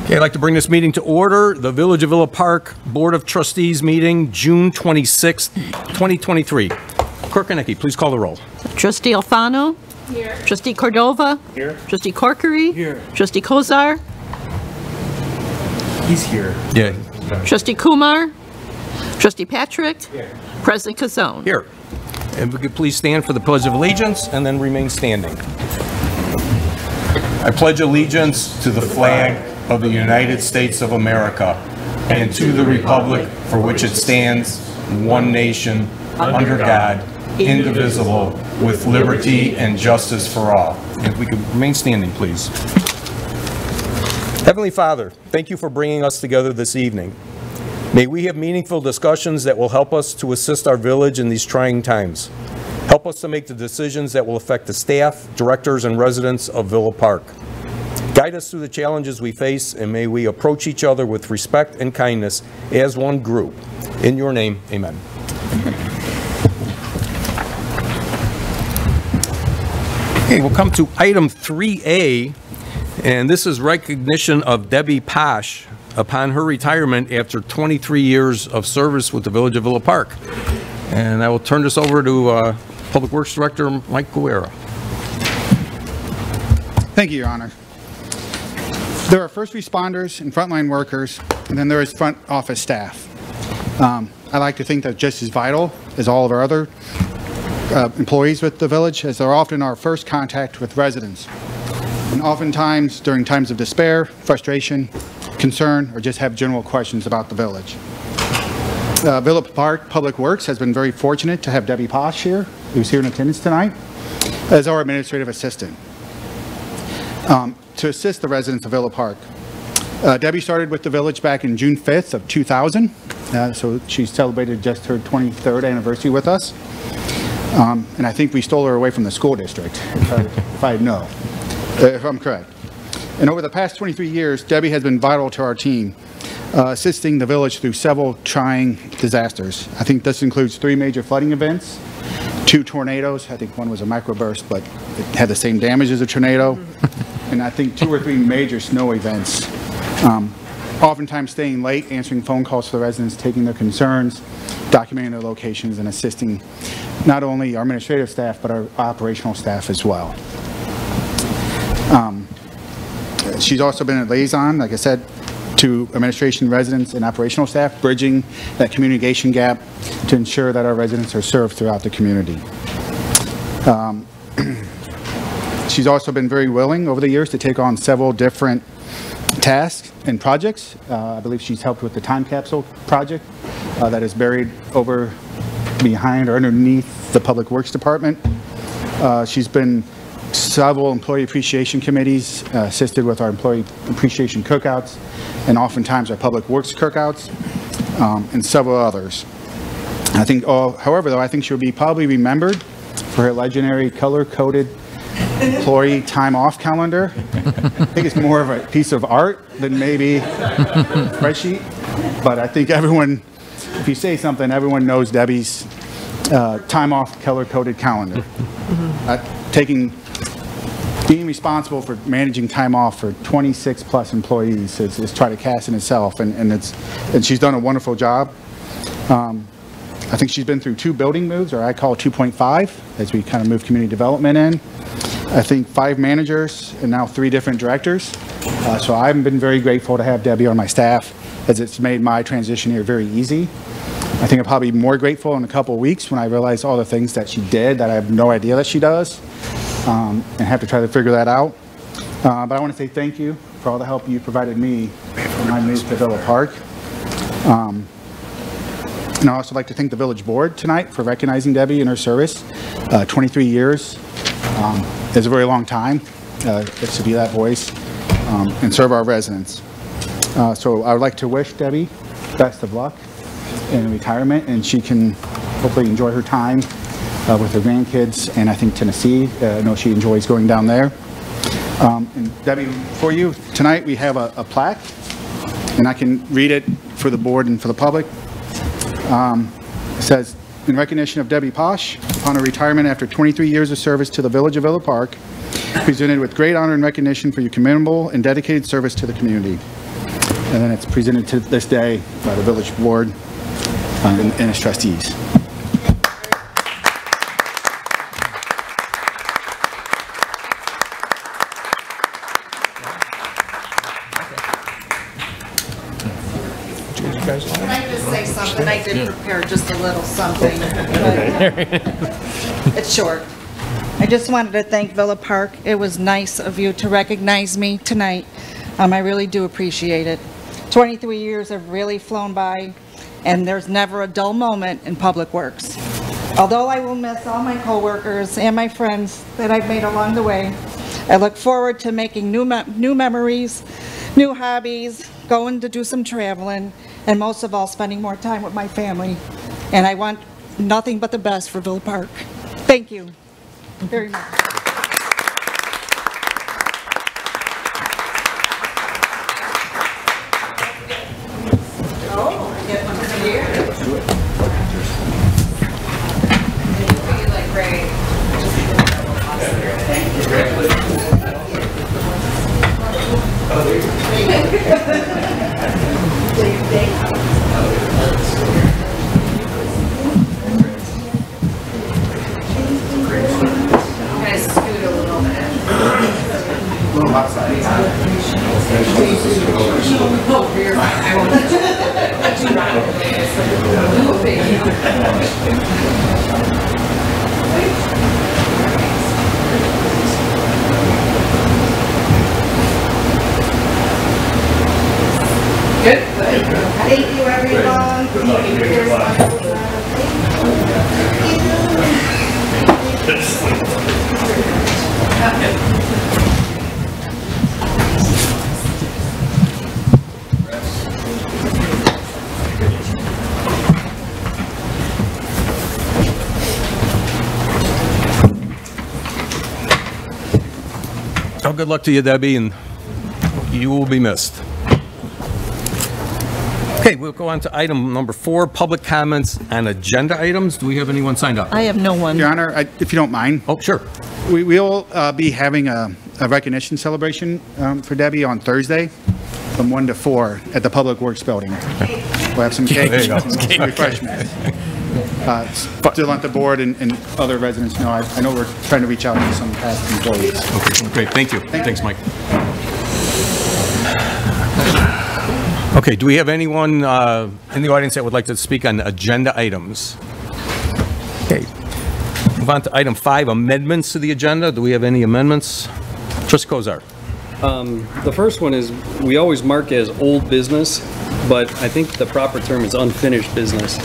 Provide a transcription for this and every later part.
Okay, I'd like to bring this meeting to order. The Village of Villa Park Board of Trustees meeting, June 26, 2023. Clerk Konecki, please call the roll. Trustee Alfano? Here. Trustee Cordova? Here. Trustee Corkery? Here. Trustee Kozar? He's here. Yeah. Trustee Kumar? Trustee Patrick? Here. President Kazone? Here. And we could please stand for the Pledge of Allegiance and then remain standing. I pledge allegiance to the flag of the United States of America and to the republic for which it stands, one nation, under God, indivisible, with liberty and justice for all. If we could remain standing, please. Heavenly Father, thank you for bringing us together this evening. May we have meaningful discussions that will help us to assist our village in these trying times. Help us to make the decisions that will affect the staff, directors, and residents of Villa Park. Guide us through the challenges we face, and may we approach each other with respect and kindness as one group. In your name, amen. Okay, we'll come to item 3A, and this is recognition of Debbie Posh upon her retirement after 23 years of service with the Village of Villa Park. And I will turn this over to Public Works Director Mike Guerra. Thank you, Your Honor. There are first responders and frontline workers, and then there is front office staff. I like to think they're just as vital as all of our other employees with the village, as they're often our first contact with residents. And oftentimes, during times of despair, frustration, concern, or just have general questions about the village. Villa Park Public Works has been very fortunate to have Debbie Posh here, who's here in attendance tonight, as our administrative assistant. To assist the residents of Villa Park. Debbie started with the village back in June 5th of 2000, so she celebrated just her 23rd anniversary with us. And I think we stole her away from the school district, if I'm correct. And over the past 23 years, Debbie has been vital to our team, assisting the village through several trying disasters. I think this includes 3 major flooding events, 2 tornadoes. I think one was a microburst, but it had the same damage as a tornado. And I think 2 or 3 major snow events. Oftentimes staying late, answering phone calls for the residents, taking their concerns, documenting their locations, and assisting not only our administrative staff, but our operational staff as well. She's also been a liaison, like I said, to administration, residents, and operational staff, bridging that communication gap to ensure that our residents are served throughout the community. She's also been very willing over the years to take on several different tasks and projects. I believe she's helped with the time capsule project that is buried over behind or underneath the Public Works Department. She's been several employee appreciation committees, assisted with our employee appreciation cookouts, and oftentimes our Public Works cookouts, and several others. I think, however, though, I think she'll be probably remembered for her legendary color-coded employee time off calendar. I think it's more of a piece of art than maybe a spreadsheet, but I think everyone, if you say something, everyone knows Debbie's time off color-coded calendar. Being responsible for managing time off for 26 plus employees is try to cast in itself, and she's done a wonderful job. I think she's been through 2 building moves, or I call 2.5, as we kind of move community development in. I think 5 managers and now 3 different directors. So I've been very grateful to have Debbie on my staff, as it's made my transition here very easy. I think I'll probably be more grateful in a couple of weeks when I realize all the things that she did that I have no idea that she does, and have to try to figure that out. But I want to say thank you for all the help you provided me when I moved to Villa Park. And I'd also like to thank the village board tonight for recognizing Debbie in her service. 23 years is a very long time. Gets to be that voice and serve our residents. So I would like to wish Debbie best of luck in retirement, and she can hopefully enjoy her time with her grandkids, and I think Tennessee. I know she enjoys going down there. And Debbie, for you tonight we have a plaque, and I can read it for the board and for the public. It says, in recognition of Debbie Posh, upon her retirement after 23 years of service to the Village of Villa Park, presented with great honor and recognition for your commendable and dedicated service to the community. and then it's presented to this day by the village board and its trustees. Can I just say something? I did prepare just a little something, but it's short. I just wanted to thank Villa Park. It was nice of you to recognize me tonight. I really do appreciate it. 23 years have really flown by, and there's never a dull moment in Public Works. Although I will miss all my coworkers and my friends that I've made along the way, I look forward to making new memories, new hobbies, going to do some traveling, and most of all, spending more time with my family. And I want nothing but the best for Villa Park. Thank you very much. Thank you, everyone. Oh, good luck to you, Debbie, and you will be missed. Okay, we'll go on to item number 4, public comments on agenda items. Do we have anyone signed up? I have no one. Your Honor, if you don't mind, Oh, sure. we will be having a recognition celebration for Debbie on Thursday from 1 to 4 at the Public Works Building. We'll have some cake There you go. and some refreshments. Still let the board and other residents know. I know we're trying to reach out to some past employees. Okay, great, thank you. Thanks, Mike. Okay, do we have anyone in the audience that would like to speak on agenda items? Okay, move on to item 5, amendments to the agenda. Do we have any amendments? Trustee Kozar. The first one is, we always mark as old business, but I think the proper term is unfinished business.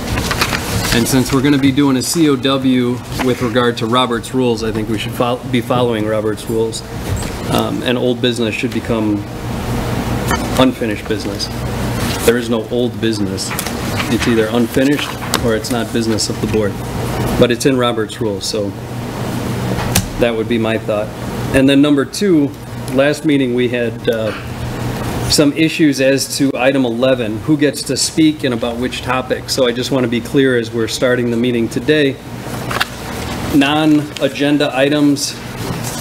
And since we're going to be doing a COW with regard to Robert's Rules, I think we should be following Robert's Rules. And old business should become unfinished business. There is no old business. It's either unfinished or it's not business of the board. But it's in Robert's Rules, so that would be my thought. And then number 2, last meeting we had some issues as to item 11, who gets to speak and about which topic. So I just want to be clear as we're starting the meeting today, non-agenda items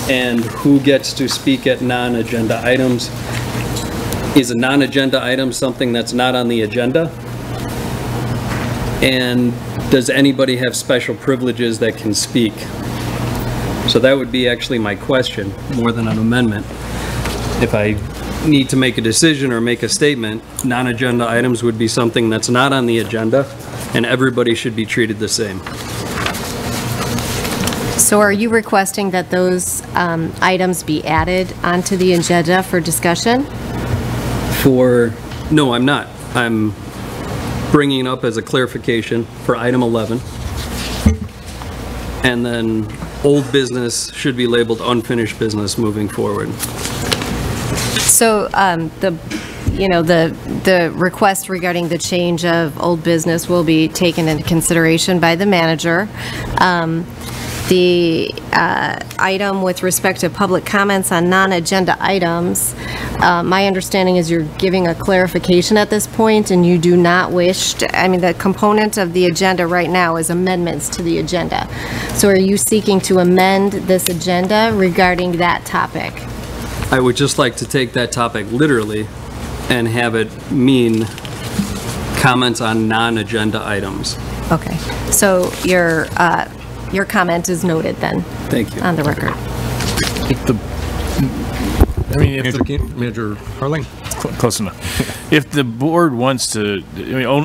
and who gets to speak at non-agenda items. Is a non-agenda item something that's not on the agenda? And does anybody have special privileges that can speak? So that would be actually my question, more than an amendment. If I need to make a decision or make a statement, non-agenda items would be something that's not on the agenda, and everybody should be treated the same. So are you requesting that those items be added onto the agenda for discussion? No, I'm not. I'm bringing it up as a clarification for item 11. And then old business should be labeled unfinished business moving forward. So the request regarding the change of old business will be taken into consideration by the manager. The item with respect to public comments on non-agenda items, my understanding is you're giving a clarification at this point, and you do not wish to, I mean, the component of the agenda right now is amendments to the agenda. So are you seeking to amend this agenda regarding that topic? I would just like to take that topic literally and have it mean comments on non-agenda items. Okay, so your comment is noted then? Thank you. On the record. Manager Harling? Close enough. If the board wants to,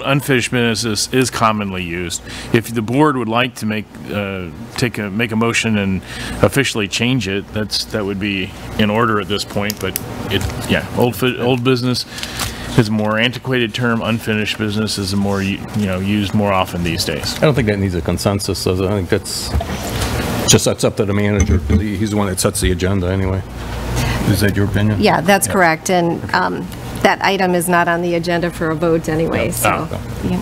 unfinished business is commonly used. If the board would like to make a motion and officially change it, that would be in order at this point. But old business is a more antiquated term. Unfinished business is a more used more often these days. I don't think that needs a consensus, so I think that's up to the manager. He's the one that sets the agenda anyway. Is that your opinion? Yeah, that's correct, and that item is not on the agenda for a vote anyway, so. yeah.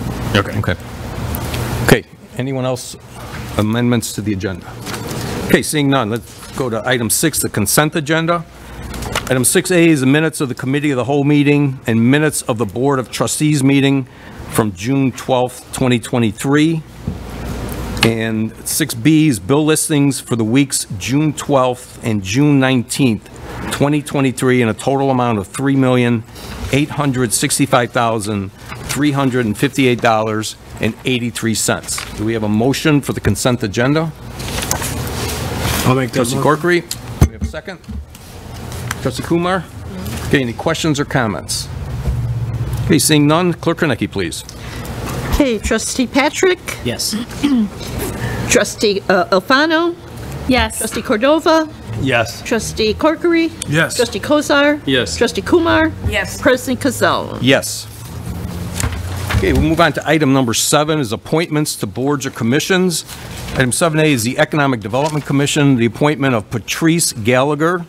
Okay. Anyone else? Amendments to the agenda? Okay, seeing none, let's go to item 6, the consent agenda. Item 6A is the minutes of the Committee of the Whole meeting and minutes of the Board of Trustees meeting from June 12th, 2023. And 6B is bill listings for the weeks June 12th and June 19th, 2023, in a total amount of $3,865,358.83. Do we have a motion for the consent agenda? I'll make that Trustee motion. Corkery, do we have a second? Trustee Kumar? Okay, any questions or comments? Okay, seeing none, Clerk Kornacki, please. Okay, Trustee Patrick? Yes. Trustee Alfano? Yes. Trustee Cordova? Yes. Trustee Corkery? Yes. Trustee Kozar? Yes. Trustee Kumar? Yes. President Kazal? Yes. Okay, we'll move on to item number 7 is appointments to boards or commissions. Item 7A is the Economic Development Commission, the appointment of Patrice Gallagher.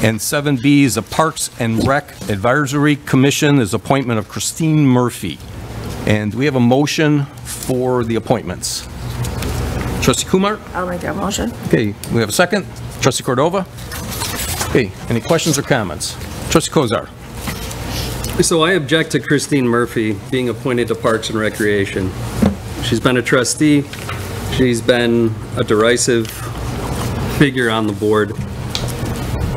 And 7B is the Parks and Rec Advisory Commission, is appointment of Christine Murphy. And we have a motion for the appointments. Trustee Kumar? I'll make that motion. Okay, we have a second. Trustee Cordova? Okay, any questions or comments? Trustee Kozar? So I object to Christine Murphy being appointed to Parks and Recreation. She's been a trustee. She's been a derisive figure on the board.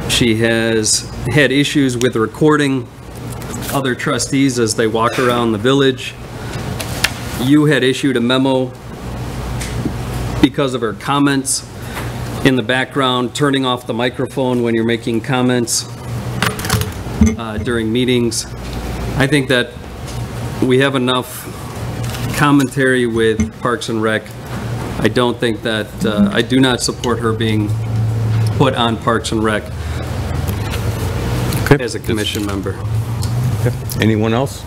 She has had issues with recording other trustees as they walk around the village. You had issued a memo because of her comments in the background, turning off the microphone when you're making comments during meetings. I think that we have enough commentary with Parks and Rec. I don't think that, I do not support her being put on Parks and Rec as a commission member. Anyone else?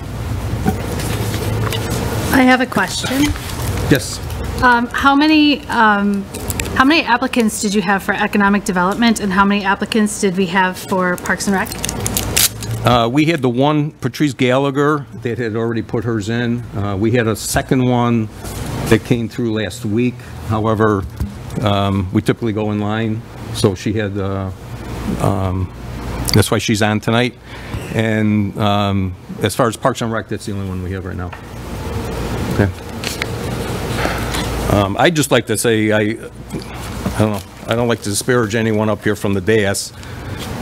I have a question. Yes. How many applicants did you have for economic development, and how many applicants did we have for Parks and Rec? We had the one, Patrice Gallagher, that had already put hers in. We had a second one that came through last week. However, we typically go in line, so she had, that's why she's on tonight. And as far as Parks and Rec, that's the only one we have right now. Okay. I'd just like to say, I don't know, I don't like to disparage anyone up here from the dais.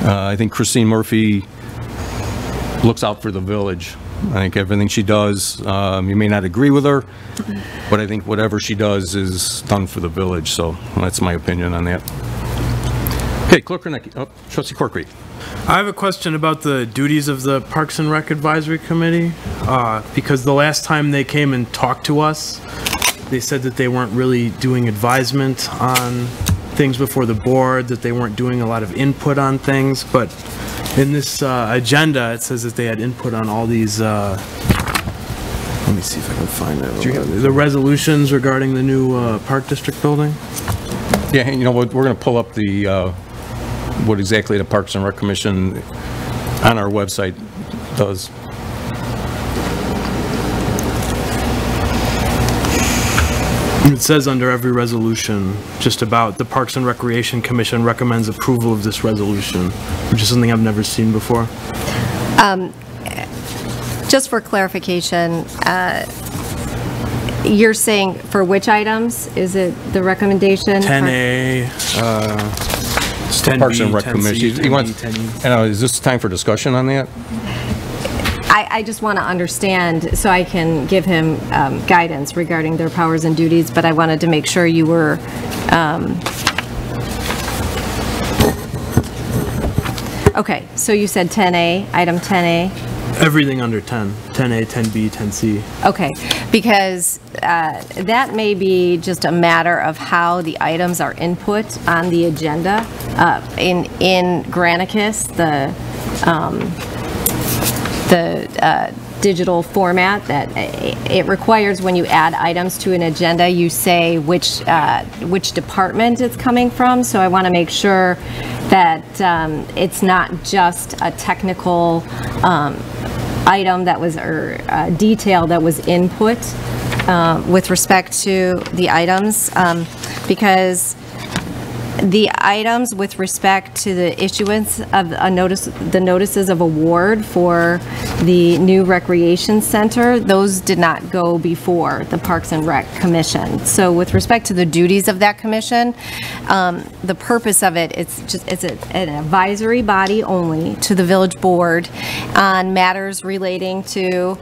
I think Christine Murphy looks out for the village. I think everything she does, you may not agree with her, but I think whatever she does is done for the village, so that's my opinion on that. Okay, Clerk Kornacki, Trustee Corkery. I have a question about the duties of the Parks and Rec Advisory Committee, because the last time they came and talked to us, they said that they weren't really doing advisement on things before the board, that they weren't doing a lot of input on things, but in this agenda, it says that they had input on all these, let me see if I can find it. The resolutions regarding the new Park District building? Yeah, you know what, we're going to pull up the, what exactly the Parks and Rec Commission on our website does. It says under every resolution, just about the Parks and Recreation Commission recommends approval of this resolution, which is something I've never seen before. Just for clarification, you're saying for which items? Is it the recommendation? 10A, it's 10B, Parks and Rec 10C, Commission. 10E, 10E. Is this time for discussion on that? I just want to understand so I can give him guidance regarding their powers and duties, but I wanted to make sure you were, okay, so you said 10A, item 10A? Everything under 10, 10A, 10B, 10C. Okay, because that may be just a matter of how the items are input on the agenda. In Granicus, the digital format that it requires when you add items to an agenda, you say which department it's coming from. So I want to make sure that it's not just a technical item that was, or detail that was input with respect to the items, because the items with respect to the issuance of the notices of award for the new recreation center, those did not go before the Parks and Rec Commission. So with respect to the duties of that commission, the purpose of it, it's an advisory body only to the village board on matters relating to,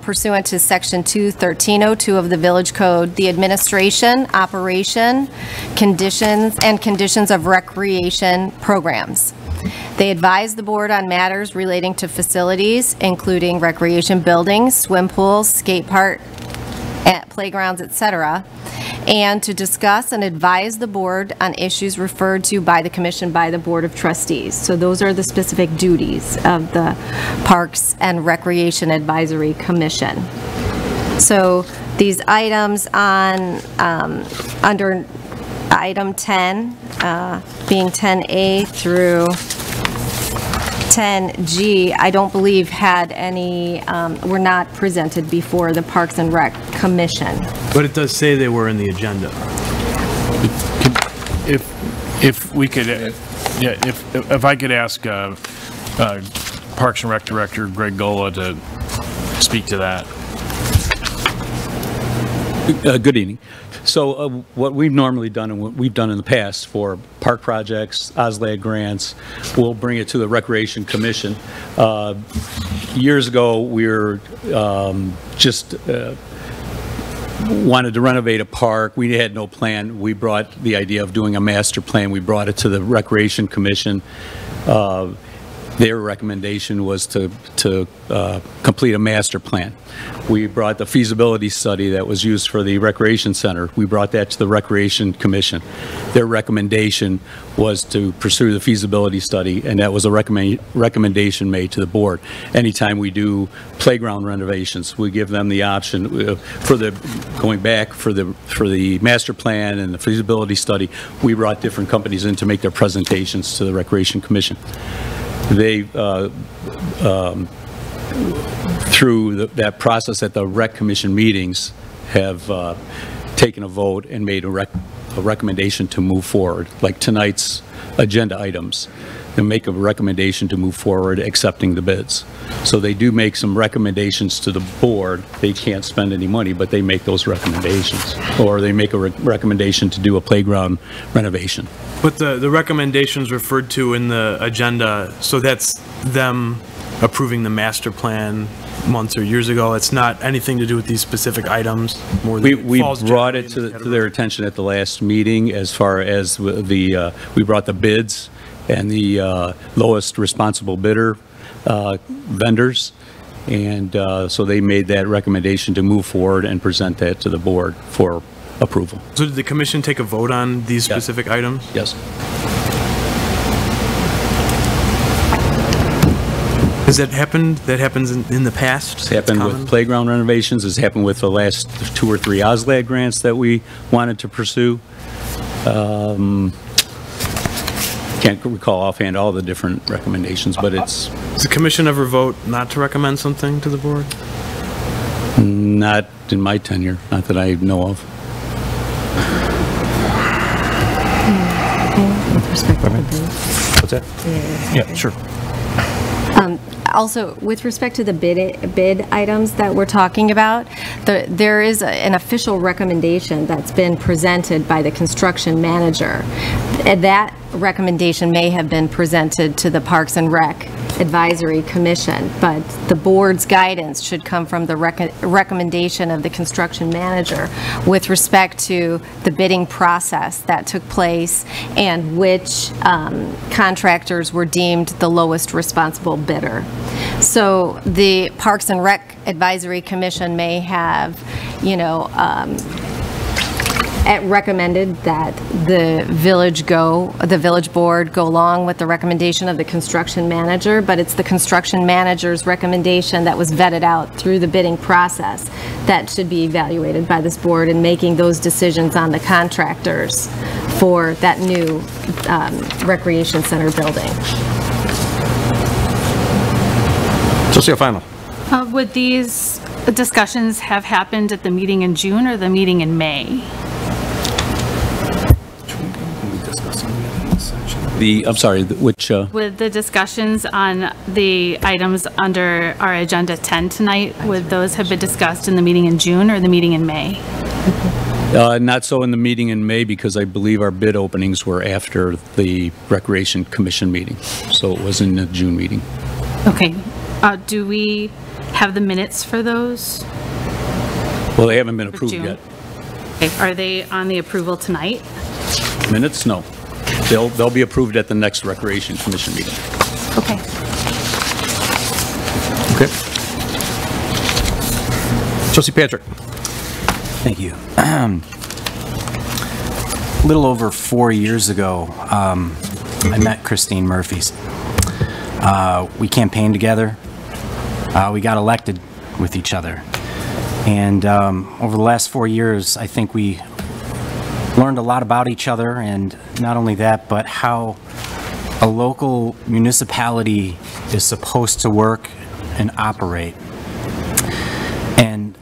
pursuant to section 21302 of the village code, the administration, operation, conditions of recreation programs. They advise the board on matters relating to facilities, including recreation buildings, swim pools, skate park, playgrounds, etc., and to discuss and advise the board on issues referred to by the commission by the Board of Trustees. So those are the specific duties of the Parks and Recreation Advisory Commission. So these items on under item 10, being 10A through 10G, I don't believe had any, were not presented before the Parks and Rec Commission. But it does say they were in the agenda. If we could, if I could ask Parks and Rec Director Greg Gola to speak to that. Good evening. So what we've normally done and what we've done in the past for park projects, OSLAD grants, we'll bring it to the Recreation Commission. Years ago, we were just wanted to renovate a park. We had no plan. We brought the idea of doing a master plan. We brought it to the Recreation Commission. Their recommendation was to complete a master plan. We brought the feasibility study that was used for the recreation center. We brought that to the Recreation Commission. Their recommendation was to pursue the feasibility study, and that was a recommendation made to the board. Anytime we do playground renovations, we give them the option for the going back for the master plan and the feasibility study. We brought different companies in to make their presentations to the Recreation Commission. They, through that process at the Rec Commission meetings, have taken a vote and made a recommendation to move forward, like tonight's agenda items, and make a recommendation to move forward accepting the bids. So they do make some recommendations to the board. They can't spend any money, but they make those recommendations. Or they make a recommendation to do a playground renovation. But the recommendations referred to in the agenda, so that's them approving the master plan months or years ago. It's not anything to do with these specific items. We brought it to their attention at the last meeting as far as the, we brought the bids and the lowest responsible bidder vendors. And so they made that recommendation to move forward and present that to the board for approval. So did the commission take a vote on these specific items? Yes. Has that happened? That happens in the past? It's happened with playground renovations. It's happened with the last 2 or 3 OSLAD grants that we wanted to pursue. Can't recall offhand all the different recommendations, but it's... Does the commission ever vote not to recommend something to the board? Not in my tenure, not that I know of. What's that? Yeah, sure. Also, with respect to the bid items that we're talking about, there is an official recommendation that's been presented by the construction manager. That recommendation may have been presented to the Parks and Rec Advisory Commission, but the board's guidance should come from the recommendation of the construction manager with respect to the bidding process that took place and which contractors were deemed the lowest responsible bidder. So the Parks and Rec Advisory Commission may have, recommended that the village board go along with the recommendation of the construction manager, but it's the construction manager's recommendation that was vetted out through the bidding process that should be evaluated by this board in making those decisions on the contractors for that new recreation center building. Trustee Alfano. Would these discussions have happened at the meeting in June or the meeting in May? I'm sorry, which? With the discussions on the items under our agenda 10 tonight, would those have been discussed in the meeting in June or the meeting in May? Not so in the meeting in May, because I believe our bid openings were after the Recreation Commission meeting, so it was in the June meeting. Okay. Do we have the minutes for those? Well, they haven't been approved June? yet. Okay. Are they on the approval tonight? Minutes? No. They'll be approved at the next Recreation Commission meeting. Okay. Okay. Trustee Patrick. Thank you. A little over 4 years ago, I met Christine Murphy. We campaigned together. We got elected with each other. And over the last 4 years, I think we learned a lot about each other, and not only that, but how a local municipality is supposed to work and operate. And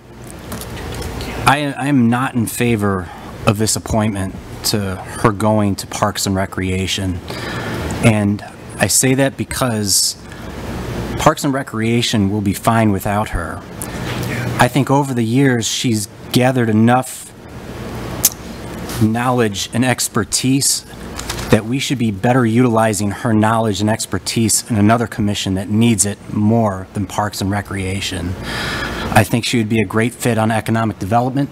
I am not in favor of this appointment to her going to Parks and Recreation. And I say that because Parks and Recreation will be fine without her. I think over the years she's gathered enough knowledge and expertise that we should be better utilizing her knowledge and expertise in another commission that needs it more than Parks and Recreation. I think she would be a great fit on economic development,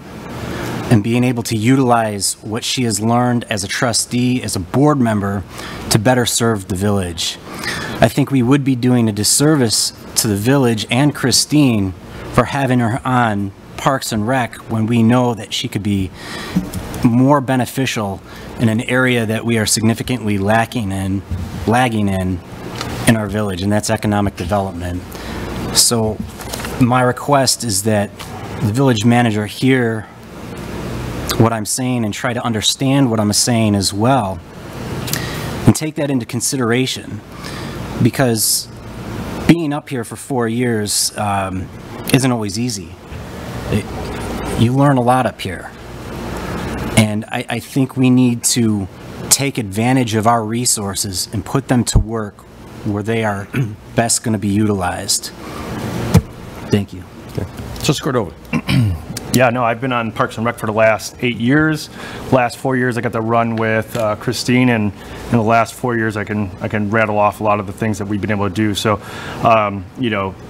and being able to utilize what she has learned as a trustee, as a board member, to better serve the village. I think we would be doing a disservice to the village and Christine for having her on Parks and Rec when we know that she could be more beneficial in an area that we are significantly lagging in our village, and that's economic development. So my request is that the village manager hear what I'm saying and try to understand what I'm saying as well, and take that into consideration, because being up here for 4 years isn't always easy. You learn a lot up here. And I think we need to take advantage of our resources and put them to work where they are best going to be utilized. Thank you. Okay. Trustee Cordova. Yeah, no, I've been on Parks and Rec for the last 8 years. Last 4 years, I got to run with Christine, and in the last 4 years, I can rattle off a lot of the things that we've been able to do. So,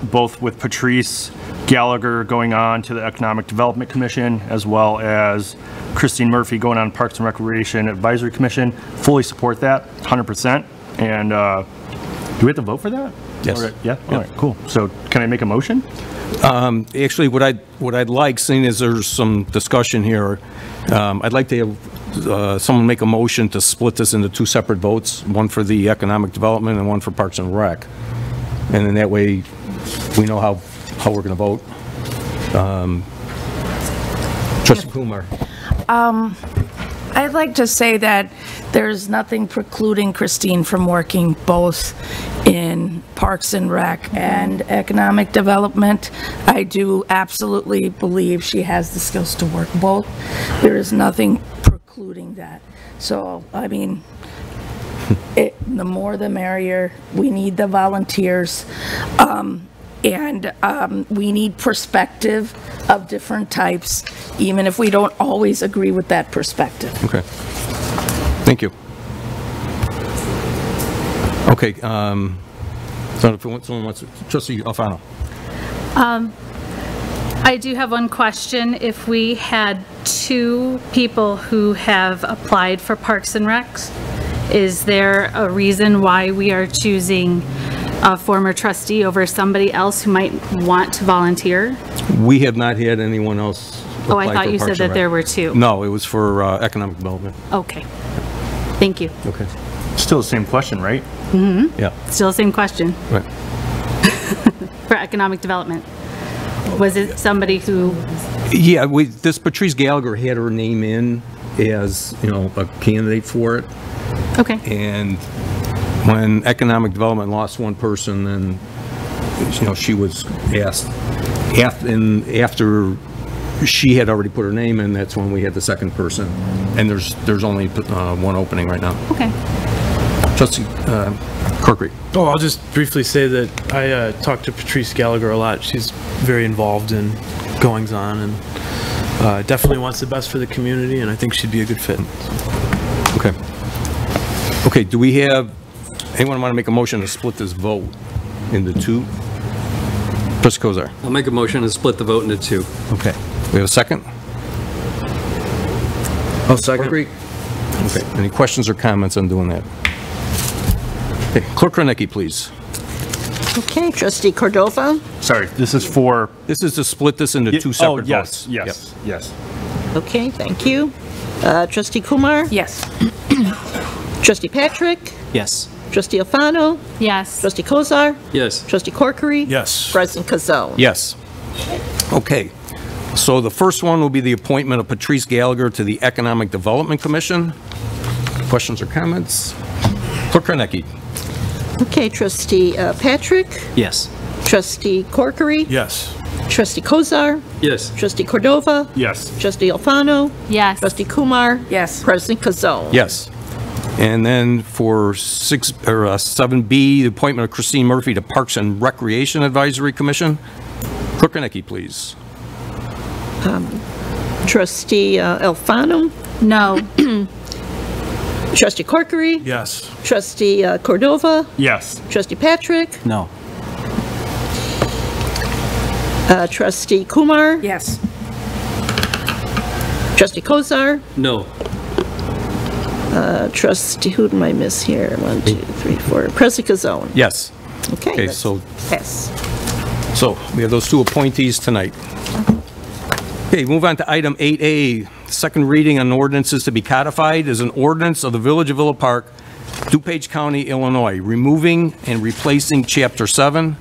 both with Patrice Gallagher going on to the Economic Development Commission, as well as Christine Murphy going on Parks and Recreation Advisory Commission, fully support that, 100%. And do we have to vote for that? Yes. Right. Yeah. All right. Cool. So, can I make a motion? Actually, what I'd like, seeing as there's some discussion here, I'd like to have someone make a motion to split this into 2 separate votes, one for the economic development and one for Parks and Rec. And then that way we know how we're going to vote. Trustee Kumar. I'd like to say that there's nothing precluding Christine from working both in Parks and Rec and economic development. I do absolutely believe she has the skills to work both. There is nothing precluding that. So, I mean, the more the merrier. We need the volunteers. And we need perspective of different types, even if we don't always agree with that perspective. Okay. Thank you. Okay, so if someone wants, Trustee Alfano. I do have one question. If we had 2 people who have applied for Parks and Recs, is there a reason why we are choosing a former trustee over somebody else who might want to volunteer? We have not had anyone else apply Oh, I thought for you Parks said and that Rec. there were 2. No, it was for economic development. Okay. Thank you. Okay. Still the same question, right? Yeah. Still the same question. Right. For economic development. Was it somebody who, Yeah, this Patrice Gallagher had her name in as, a candidate for it. okay, And when economic development lost one person, then, she was asked, after she had already put her name in, that's when we had the second person. And there's only one opening right now. okay. Trustee Corkery. Oh, I'll just briefly say that I talked to Patrice Gallagher a lot. She's very involved in goings-on and definitely wants the best for the community, and I think she'd be a good fit. Okay. Okay, do we have, anyone want to make a motion to split this vote into 2? Trustee Kozar. I'll make a motion to split the vote into 2. Okay. We have a second? I'll second. Corkery? Okay, any questions or comments on doing that? Okay, Clerk Ronicky, please. Okay, Trustee Cordova? Sorry, this is for... This is to split this into 2 Oh, separate yes, votes. yes, yes. Okay, thank you. Trustee Kumar? Yes. Trustee Patrick? Yes. Trustee Alfano? Yes. Trustee Kozar? Yes. Trustee Corkery? Yes. President Kazone? Yes. Okay, so the first one will be the appointment of Patrice Gallagher to the Economic Development Commission. Questions or comments? Clerk Ronicky. Okay, Trustee Patrick? Yes. Trustee Corkery? Yes. Trustee Kozar? Yes. Trustee Cordova? Yes. Trustee Alfano? Yes. Trustee Kumar? Yes. President Kazone? Yes. And then for 7B, the appointment of Christine Murphy to Parks and Recreation Advisory Commission. Clerk Ronicky, please. Trustee Alfano? No. Trustee Corkery? Yes. Trustee Cordova? Yes. Trustee Patrick? No. Trustee Kumar? Yes. Trustee Kozar? No. Trustee, who did I miss here? 1, 2, 3, 4. President Kazone? Yes. Okay. Okay, that's so pass. we have those 2 appointees tonight. Okay, move on to item 8A, second reading on ordinances to be codified is an ordinance of the Village of Villa Park, DuPage County, Illinois, removing and replacing Chapter 7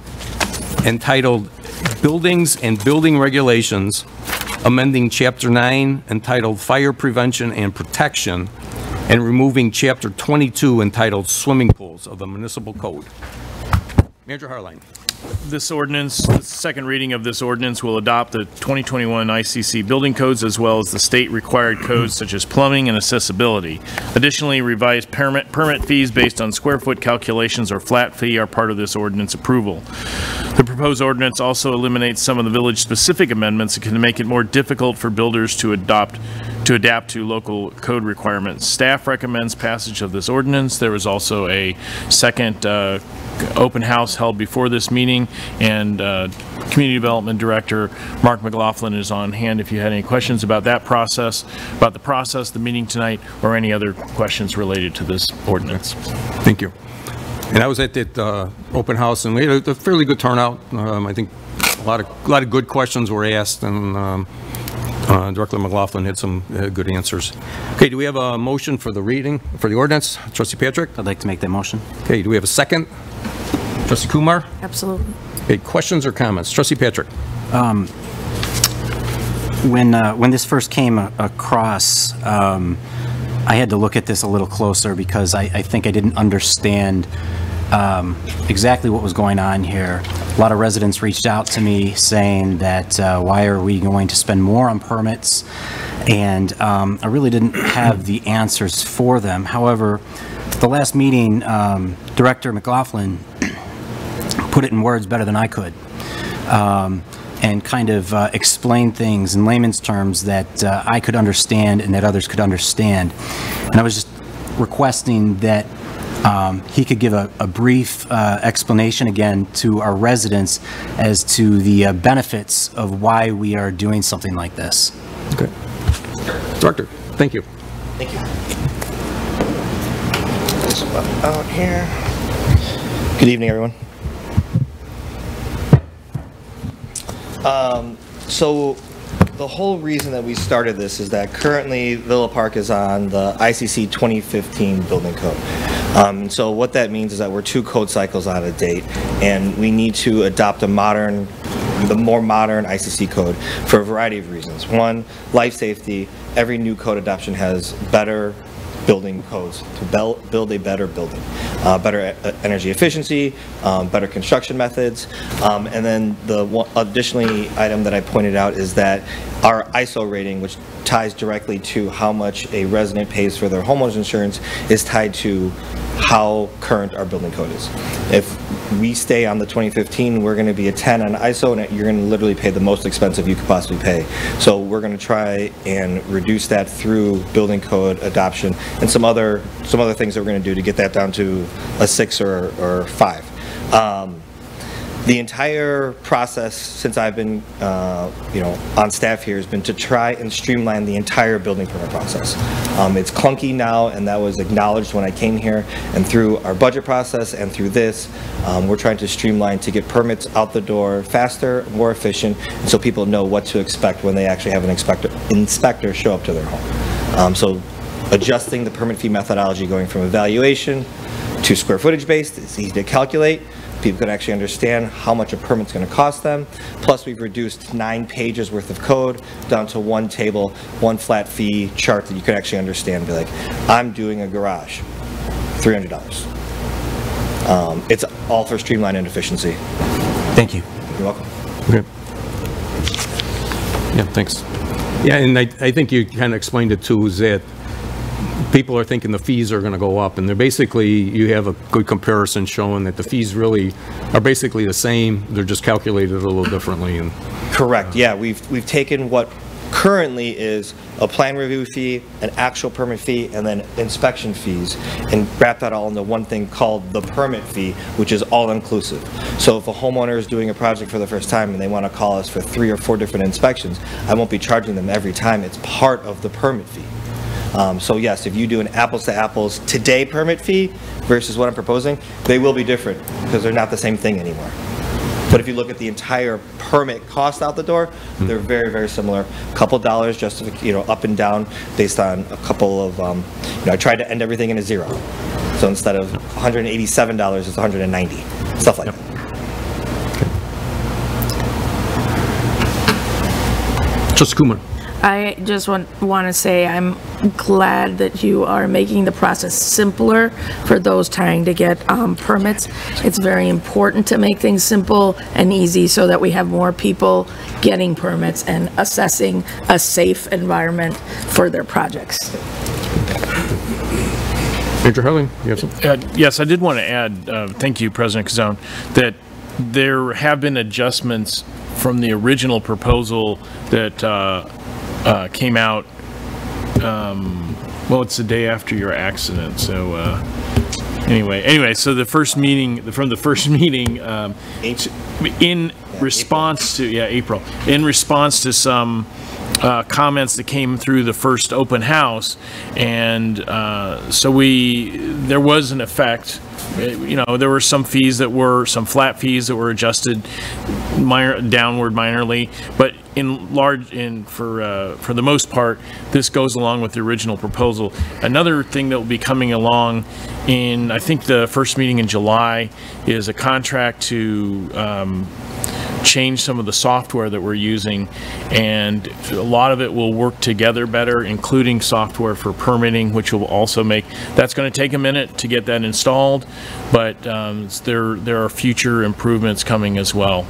entitled Buildings and Building Regulations, amending Chapter 9 entitled Fire Prevention and Protection, and removing Chapter 22 entitled Swimming Pools of the Municipal Code. Manager Harline. This ordinance, the second reading of this ordinance will adopt the 2021 ICC building codes as well as the state required codes such as plumbing and accessibility. Additionally, revised permit fees based on square foot calculations or flat fee are part of this ordinance approval. The proposed ordinance also eliminates some of the village-specific amendments that can make it more difficult for builders to adapt to local code requirements. Staff recommends passage of this ordinance. There was also a second open house held before this meeting, and Community Development Director Mark McLaughlin is on hand if you had any questions about that process, about the process, the meeting tonight, or any other questions related to this ordinance. Thank you. And I was at that open house, and we had a fairly good turnout. I think a lot of good questions were asked, and Director McLaughlin had some good answers. Okay, do we have a motion for the reading, for the ordinance? Trustee Patrick? I'd like to make that motion. Okay, do we have a second? Trustee Kumar? Absolutely. Okay, questions or comments? Trustee Patrick? When this first came across, I had to look at this a little closer because I think I didn't understand exactly what was going on here. A lot of residents reached out to me saying that why are we going to spend more on permits? And I really didn't have the answers for them. However, the last meeting, Director McLaughlin put it in words better than I could, and kind of explain things in layman's terms that I could understand and that others could understand. And I was just requesting that he could give a brief explanation again to our residents as to the benefits of why we are doing something like this. Okay. Director, thank you. Thank you. Out here. Good evening, everyone. So the whole reason that we started this is that currently Villa Park is on the ICC 2015 building code. So what that means is that we're 2 code cycles out of date, and we need to adopt the more modern ICC code for a variety of reasons. One, life safety. Every new code adoption has better building codes to build a better building, better energy efficiency, better construction methods, and then the additionally item that I pointed out is that our ISO rating, which ties directly to how much a resident pays for their homeowner's insurance, is tied to how current our building code is. If we stay on the 2015, we're going to be a 10 on ISO, and you're going to literally pay the most expensive you could possibly pay. So we're going to try and reduce that through building code adoption and some other things that we're going to do to get that down to a 6 or 5. The entire process since I've been, on staff here has been to try and streamline the entire building permit process. It's clunky now, and that was acknowledged when I came here. And through our budget process and through this, we're trying to streamline to get permits out the door faster, more efficient, and so people know what to expect when they actually have an inspector show up to their home. So adjusting the permit fee methodology, going from evaluation to square footage based, it's easy to calculate. People can actually understand how much a permit's going to cost them. Plus, we've reduced 9 pages worth of code down to 1 table, 1 flat fee chart that you can actually understand and be like, I'm doing a garage, $300. It's all for streamline and efficiency. Thank you. You're welcome. Okay. Yeah, thanks. Yeah, and I think you kind of explained it too, is that people are thinking the fees are going to go up, and they're basically, you have a good comparison showing that the fees really are basically the same, they're just calculated a little differently. And correct, yeah, we've taken what currently is a plan review fee, an actual permit fee, and then inspection fees, and wrap that all into one thing called the permit fee, which is all inclusive. So if a homeowner is doing a project for the first time and they want to call us for 3 or 4 different inspections, I won't be charging them every time. It's part of the permit fee. So yes, if you do an apples to apples today permit fee versus what I'm proposing, they will be different because they're not the same thing anymore. But if you look at the entire permit cost out the door, they're very, very similar. A couple dollars just, up and down based on a couple of, I tried to end everything in a 0. So instead of $187, it's $190, stuff like that. Just Kumar. I just want to say I'm glad that you are making the process simpler for those trying to get permits. It's very important to make things simple and easy so that we have more people getting permits and assessing a safe environment for their projects. Major Helling, you have something? Yes, I did want to add, thank you, President Kazone, that there have been adjustments from the original proposal that came out, well, it's the day after your accident, so anyway, so the first meeting, in response to, April, in response to some comments that came through the first open house, and so there was an effect. There were some fees that were, some flat fees that were adjusted downward minorly, but for the most part, this goes along with the original proposal. Another thing that will be coming along in, I think, the first meeting in July is a contract to change some of the software that we're using, and a lot of it will work together better, including software for permitting, which will also that's going to take a minute to get that installed, but there are future improvements coming as well.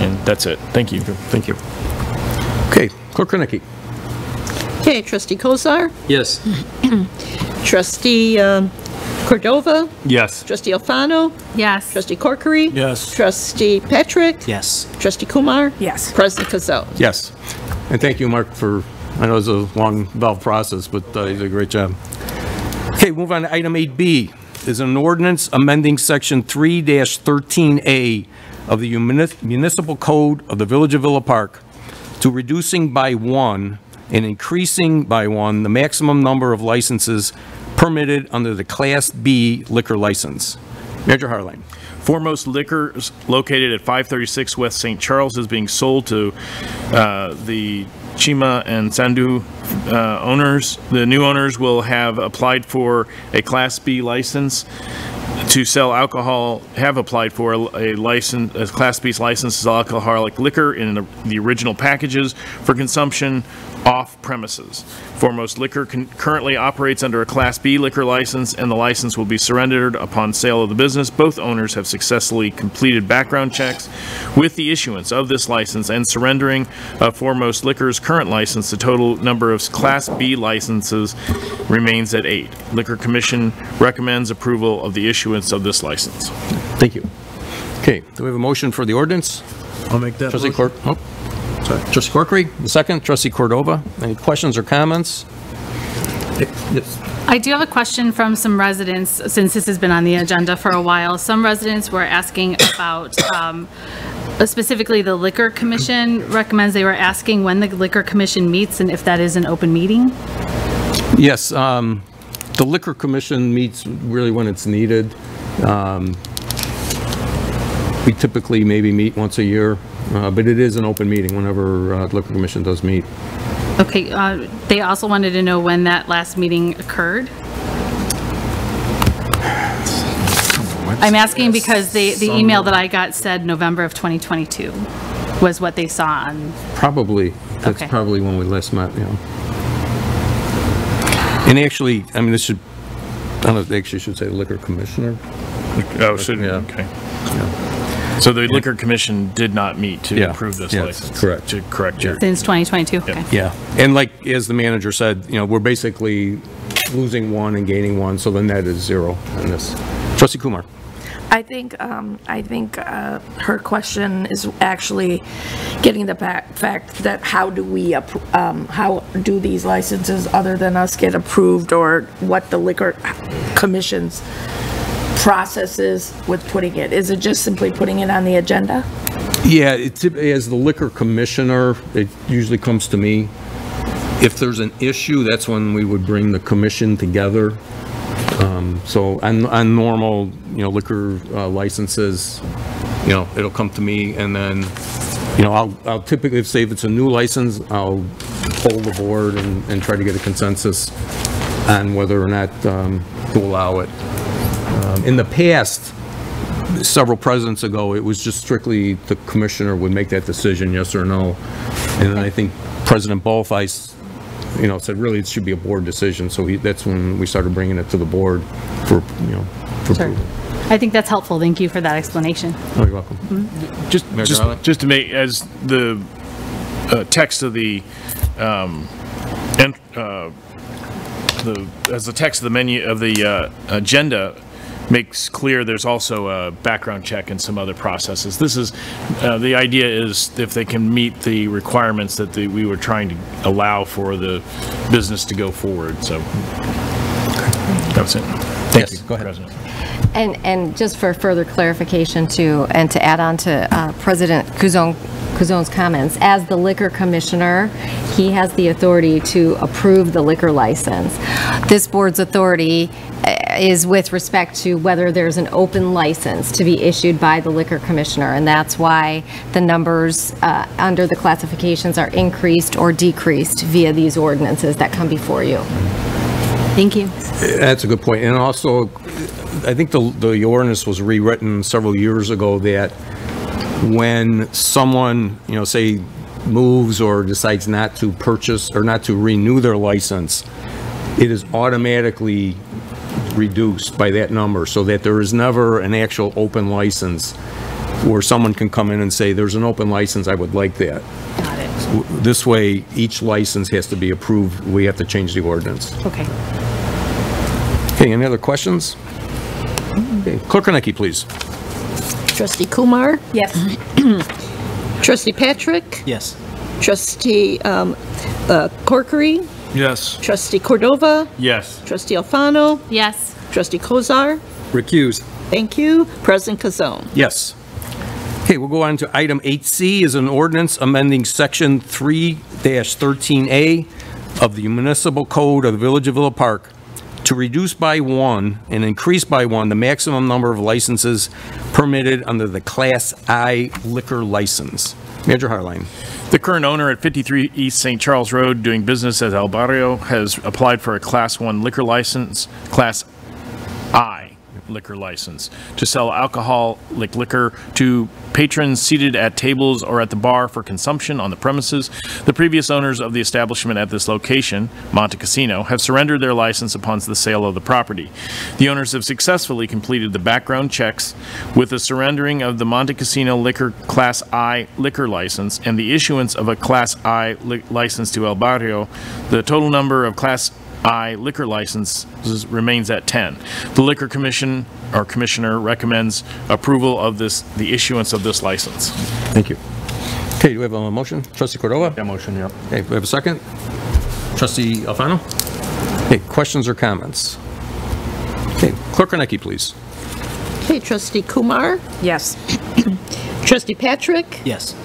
And that's it. Thank you. Thank you. Okay, Clerk Kornacki. Okay, Trustee Kozar. Yes. Trustee Cordova? Yes. Trustee Alfano? Yes. Trustee Corkery? Yes. Trustee Patrick? Yes. Trustee Kumar? Yes. President Kazone? Yes. And thank you, Mark, I know it's a long, involved process, but you did a great job. Okay, move on to item 8B. is an ordinance amending Section 3-13A of the Municipal Code of the Village of Villa Park to reducing by one and increasing by one the maximum number of licenses permitted under the Class B liquor license. Manager Harline. Foremost Liquors, located at 536 West St. Charles, is being sold to the Chima and Sandu owners. The new owners will have applied for a Class B license to sell alcohol, have applied for a license, a Class B license to sell alcoholic liquor in the original packages for consumption off premises. Foremost Liquor currently operates under a Class B liquor license, and the license will be surrendered upon sale of the business. Both owners have successfully completed background checks. With the issuance of this license and surrendering of Foremost Liquor's current license, the total number of Class B licenses remains at 8. Liquor Commission recommends approval of the issuance of this license. Thank you. Okay, do we have a motion for the ordinance? I'll make that Trustee motion. Trustee Corkery, the second. Trustee Cordova, any questions or comments? Yes. I do have a question from some residents, since this has been on the agenda for a while. Some residents were asking about, specifically the Liquor Commission recommends, they were asking when the Liquor Commission meets and if that is an open meeting? Yes, the Liquor Commission meets really when it's needed. We typically maybe meet once a year, but it is an open meeting whenever the Liquor Commission does meet. Okay, they also wanted to know when that last meeting occurred. I'm asking because the email that I got said November of 2022 was what they saw on. Probably. That's Okay. probably when we last met, yeah. And actually, I mean, this should, I don't know, they actually should say Liquor Commissioner. Oh, should, yeah. Okay. So the Liquor Commission did not meet to Yeah. approve this Yes, license? correct. To correct your... Since 2022, okay. Yeah, and like, as the manager said, we're basically losing one and gaining one, so the net is 0 in this. Trustee Kumar. I think her question is actually getting the fact that how do these licenses, other than us, get approved, or what the Liquor Commission's process is with putting it. Is it just simply putting it on the agenda? Yeah, as the Liquor Commissioner, it usually comes to me. If there's an issue, that's when we would bring the commission together. So on normal, liquor licenses, it'll come to me, and then, I'll typically say if it's a new license, I'll poll the board and try to get a consensus on whether or not to allow it. In the past, several presidents ago, it was just strictly the commissioner would make that decision, yes or no. And then I think President Bolfeis, said really it should be a board decision. So that's when we started bringing it to the board for approval. I think that's helpful. Thank you for that explanation. Oh, you're welcome. Just to make, as the text of the text of the menu of the agenda makes clear, there's also a background check and some other processes. This is, the idea is if they can meet the requirements that we were trying to allow for the business to go forward, so that's it. Thank you. Go ahead. President. And just for further clarification too, and to add on to President Couzon's comments, as the Liquor Commissioner, he has the authority to approve the liquor license. This board's authority is with respect to whether there's an open license to be issued by the Liquor Commissioner, and that's why the numbers under the classifications are increased or decreased via these ordinances that come before you. Thank you. That's a good point. And also, I think the ordinance was rewritten several years ago that when someone, say moves or decides not to purchase or not to renew their license, it is automatically reduced by that number, so that there is never an actual open license where someone can come in and say, there's an open license, I would like that. Got it. This way, each license has to be approved. We have to change the ordinance. Okay. Okay, any other questions? Okay, Clerk Kornecki, please. Trustee Kumar? Yes. Trustee Patrick? Yes. Trustee Corkery? Yes. Trustee Cordova? Yes. Trustee Alfano? Yes. Trustee Kozar? Recuse. Thank you. President Kazone. Yes. Okay, we'll go on to item 8C is an ordinance amending section 3-13A of the Municipal Code of the Village of Villa Park to reduce by one and increase by one the maximum number of licenses permitted under the Class I liquor license. Manager Harline. The current owner at 53 East St. Charles Road, doing business as El Barrio, has applied for a Class I liquor license, Class I liquor license, to sell alcoholic liquor to patrons seated at tables or at the bar for consumption on the premises. The previous owners of the establishment at this location, Monte Casino, have surrendered their license upon the sale of the property. The owners have successfully completed the background checks. With the surrendering of the Monte Casino liquor Class I liquor license and the issuance of a Class I license to El Barrio, the total number of Class I liquor licenses remains at 10. The Liquor Commission or Commissioner recommends approval of the issuance of this license. Thank you. Okay, do we have a motion? Trustee Cordova? Yeah, motion, yeah. Okay, do we have a second? Trustee Alfano? Okay, questions or comments? Okay, Clerk Arnecki, please. Okay, Trustee Kumar. Yes. Trustee Patrick. Yes.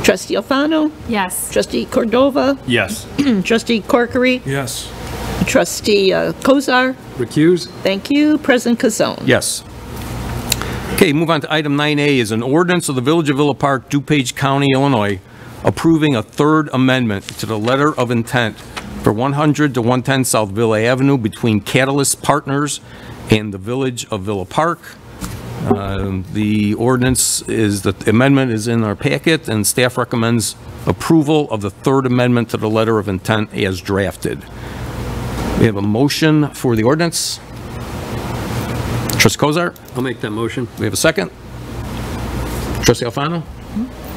Trustee Alfano. Yes. Trustee Cordova. Yes. Trustee Corkery. Yes. Trustee Kozar. Recuse. Thank you. President Kazone. Yes. Okay, move on to item 9A is an ordinance of the Village of Villa Park, DuPage County, Illinois, approving a third amendment to the letter of intent for 100 to 110 South Villa Avenue between Catalyst Partners and the Village of Villa Park. The ordinance is, the amendment is in our packet, and staff recommends approval of the third amendment to the letter of intent as drafted. We have a motion for the ordinance. Trustee Kozar? I'll make that motion. We have a second. Trustee Alfano?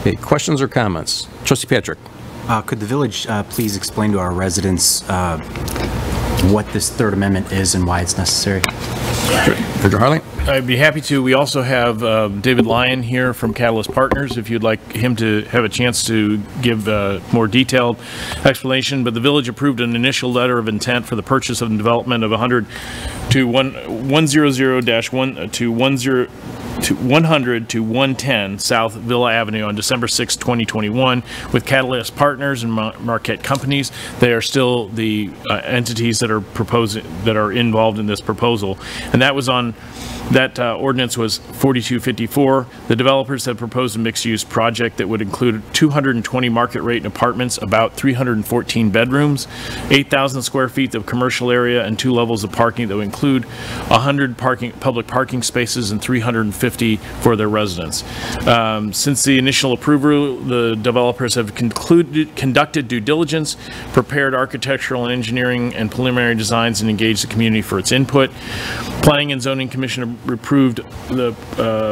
Okay, questions or comments? Trustee Patrick? Could the village please explain to our residents what this third amendment is and why it's necessary? Manager Harley? I'd be happy to. We also have David Lyon here from Catalyst Partners, if you'd like him to have a chance to give a more detailed explanation. But the village approved an initial letter of intent for the purchase and development of 100 to 110 South Villa Avenue on December 6, 2021, with Catalyst Partners and Marquette Companies. They are still the entities that are involved in this proposal, and that was on. That ordinance was 4254. The developers have proposed a mixed-use project that would include 220 market-rate apartments, about 314 bedrooms, 8,000 square feet of commercial area, and 2 levels of parking that would include 100 public parking spaces and 350 for their residents. Since the initial approval, the developers have conducted due diligence, prepared architectural and engineering and preliminary designs, and engaged the community for its input. Planning and Zoning Commission approved the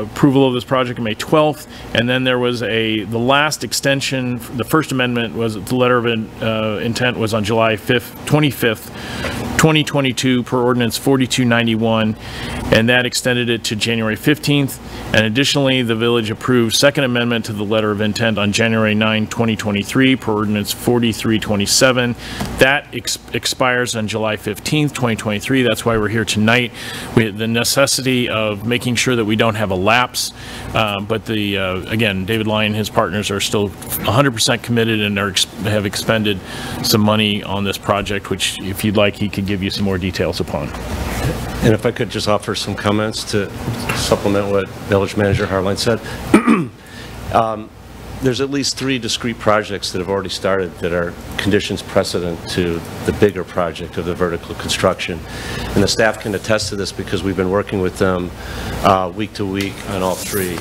approval of this project on May 12th, and then there was the last extension. The first amendment was the letter of intent was on July 25th, 2022 per ordinance 4291, and that extended it to January 15th. And additionally, the village approved second amendment to the letter of intent on January 9, 2023 per ordinance 4327. That expires on July 15th, 2023. That's why we're here tonight. The necessity of making sure that we don't have a lapse, but again, David Lyon and his partners are still 100% committed and have expended some money on this project, which, if you'd like, he could give you some more details upon. And if I could just offer some comments to supplement what Village Manager Harline said. There's at least 3 discrete projects that have already started that are conditions precedent to the bigger project of the vertical construction. And the staff can attest to this because we've been working with them week to week on all 3.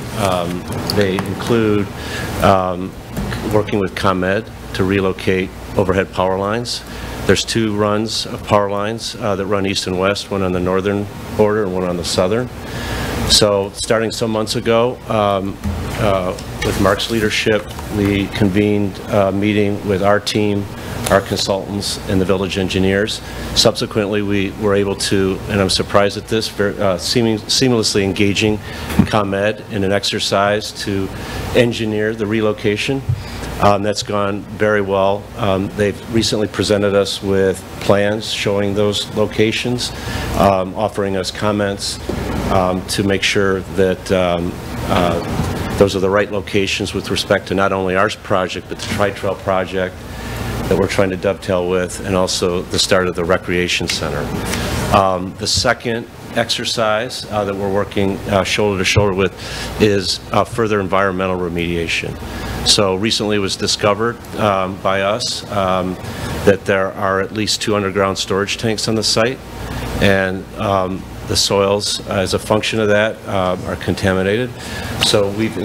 They include working with ComEd to relocate overhead power lines. There's 2 runs of power lines that run east and west, one on the northern border and one on the southern. So starting some months ago, with Mark's leadership, we convened a meeting with our team, our consultants, and the village engineers. Subsequently, we were able to, and I'm surprised at this, seamlessly engaging ComEd in an exercise to engineer the relocation. That's gone very well. They've recently presented us with plans showing those locations, offering us comments to make sure that those are the right locations with respect to not only our project, but the Tri-Trail project that we're trying to dovetail with, and also the start of the recreation center. The second exercise that we're working shoulder to shoulder with is further environmental remediation. So recently it was discovered by us that there are at least 2 underground storage tanks on the site, and the soils, as a function of that, are contaminated. So we've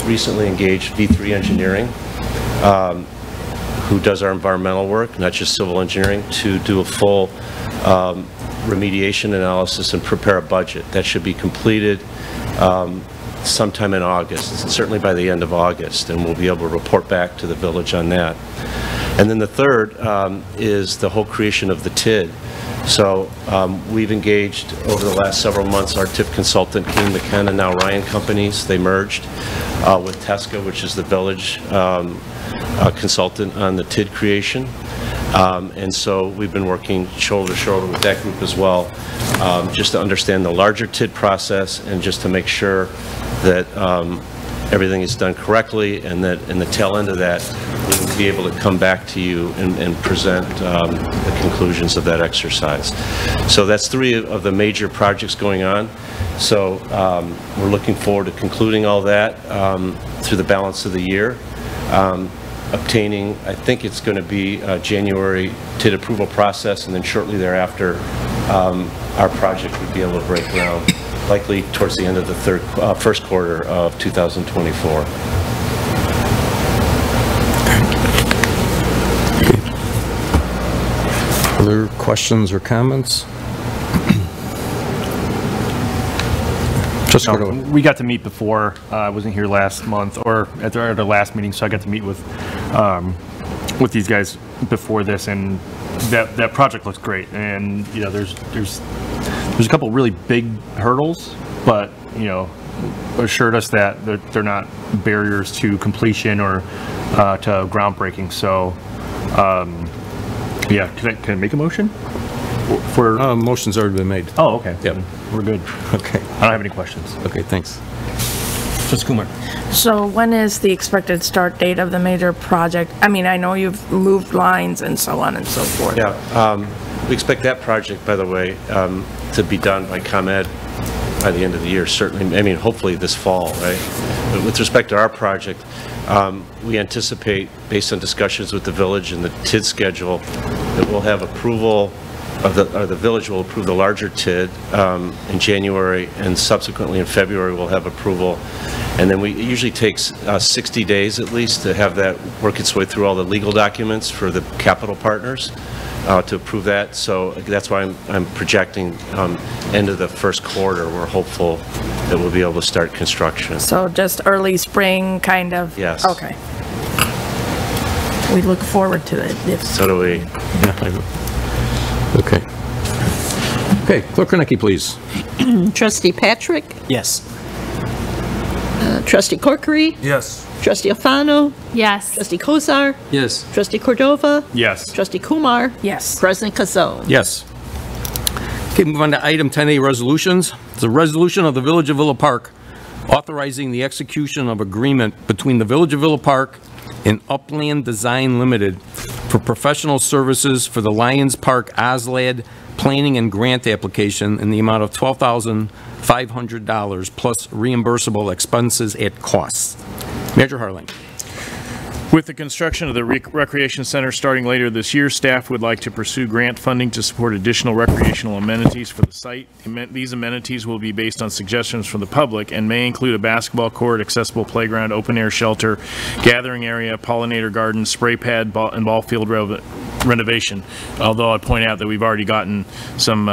recently engaged V3 Engineering, who does our environmental work, not just civil engineering, to do a full remediation analysis and prepare a budget. That should be completed sometime in August, certainly by the end of August, and we'll be able to report back to the village on that. And then the third is the whole creation of the TID. So we've engaged over the last several months our TIF consultant, Keane McKenna, now Ryan Companies. They merged with Tesca, which is the village consultant on the TID creation. And so we've been working shoulder to shoulder with that group as well, just to understand the larger TID process and just to make sure that everything is done correctly, and that in the tail end of that, we will be able to come back to you and present the conclusions of that exercise. So that's 3 of the major projects going on. So we're looking forward to concluding all that through the balance of the year. Obtaining, I think it's going to be January TID approval process, and then shortly thereafter our project would be able to break ground, likely towards the end of the first quarter of 2024. Other questions or comments? We got to meet before. I wasn't here last month or at our last meeting, so I got to meet with these guys before this, and that project looks great. And you know, there's a couple really big hurdles, but you know, assured us that they're not barriers to completion or to groundbreaking. So yeah, can I make a motion? For motion's already been made. Oh, okay. Yep. We're good. Okay. I don't have any questions. Okay, thanks. Just Kumar. So when is the expected start date of the major project? I mean, I know you've moved lines and so on and so forth. Yeah, we expect that project, by the way, to be done by ComEd by the end of the year, certainly. I mean, hopefully this fall, right? But with respect to our project, we anticipate, based on discussions with the village and the TID schedule, that we'll have approval of the village will approve the larger TID in January, and subsequently in February we'll have approval. And then it usually takes 60 days at least to have that work its way through all the legal documents for the capital partners to approve that. So that's why I'm projecting end of the first quarter. We're hopeful that we'll be able to start construction. So just early spring, kind of? Yes. Okay. We look forward to it. So do we. Okay. Okay, Clerk Kornacki, please. Trustee Patrick? Yes. Trustee Corkery? Yes. Trustee Alfano? Yes. Trustee Kozar? Yes. Trustee Cordova? Yes. Trustee Kumar? Yes. President Kazoo? Yes. Okay, move on to item 10A, resolutions. It's a resolution of the Village of Villa Park authorizing the execution of agreement between the Village of Villa Park and Upland Design Limited for professional services for the Lions Park OSLAD planning and grant application in the amount of $12,500 plus reimbursable expenses at cost. Manager Harling. With the construction of the recreation center starting later this year, staff would like to pursue grant funding to support additional recreational amenities for the site. These amenities will be based on suggestions from the public and may include a basketball court, accessible playground, open-air shelter, gathering area, pollinator garden, spray pad, and ball field renovation. Although I'd point out that we've already gotten some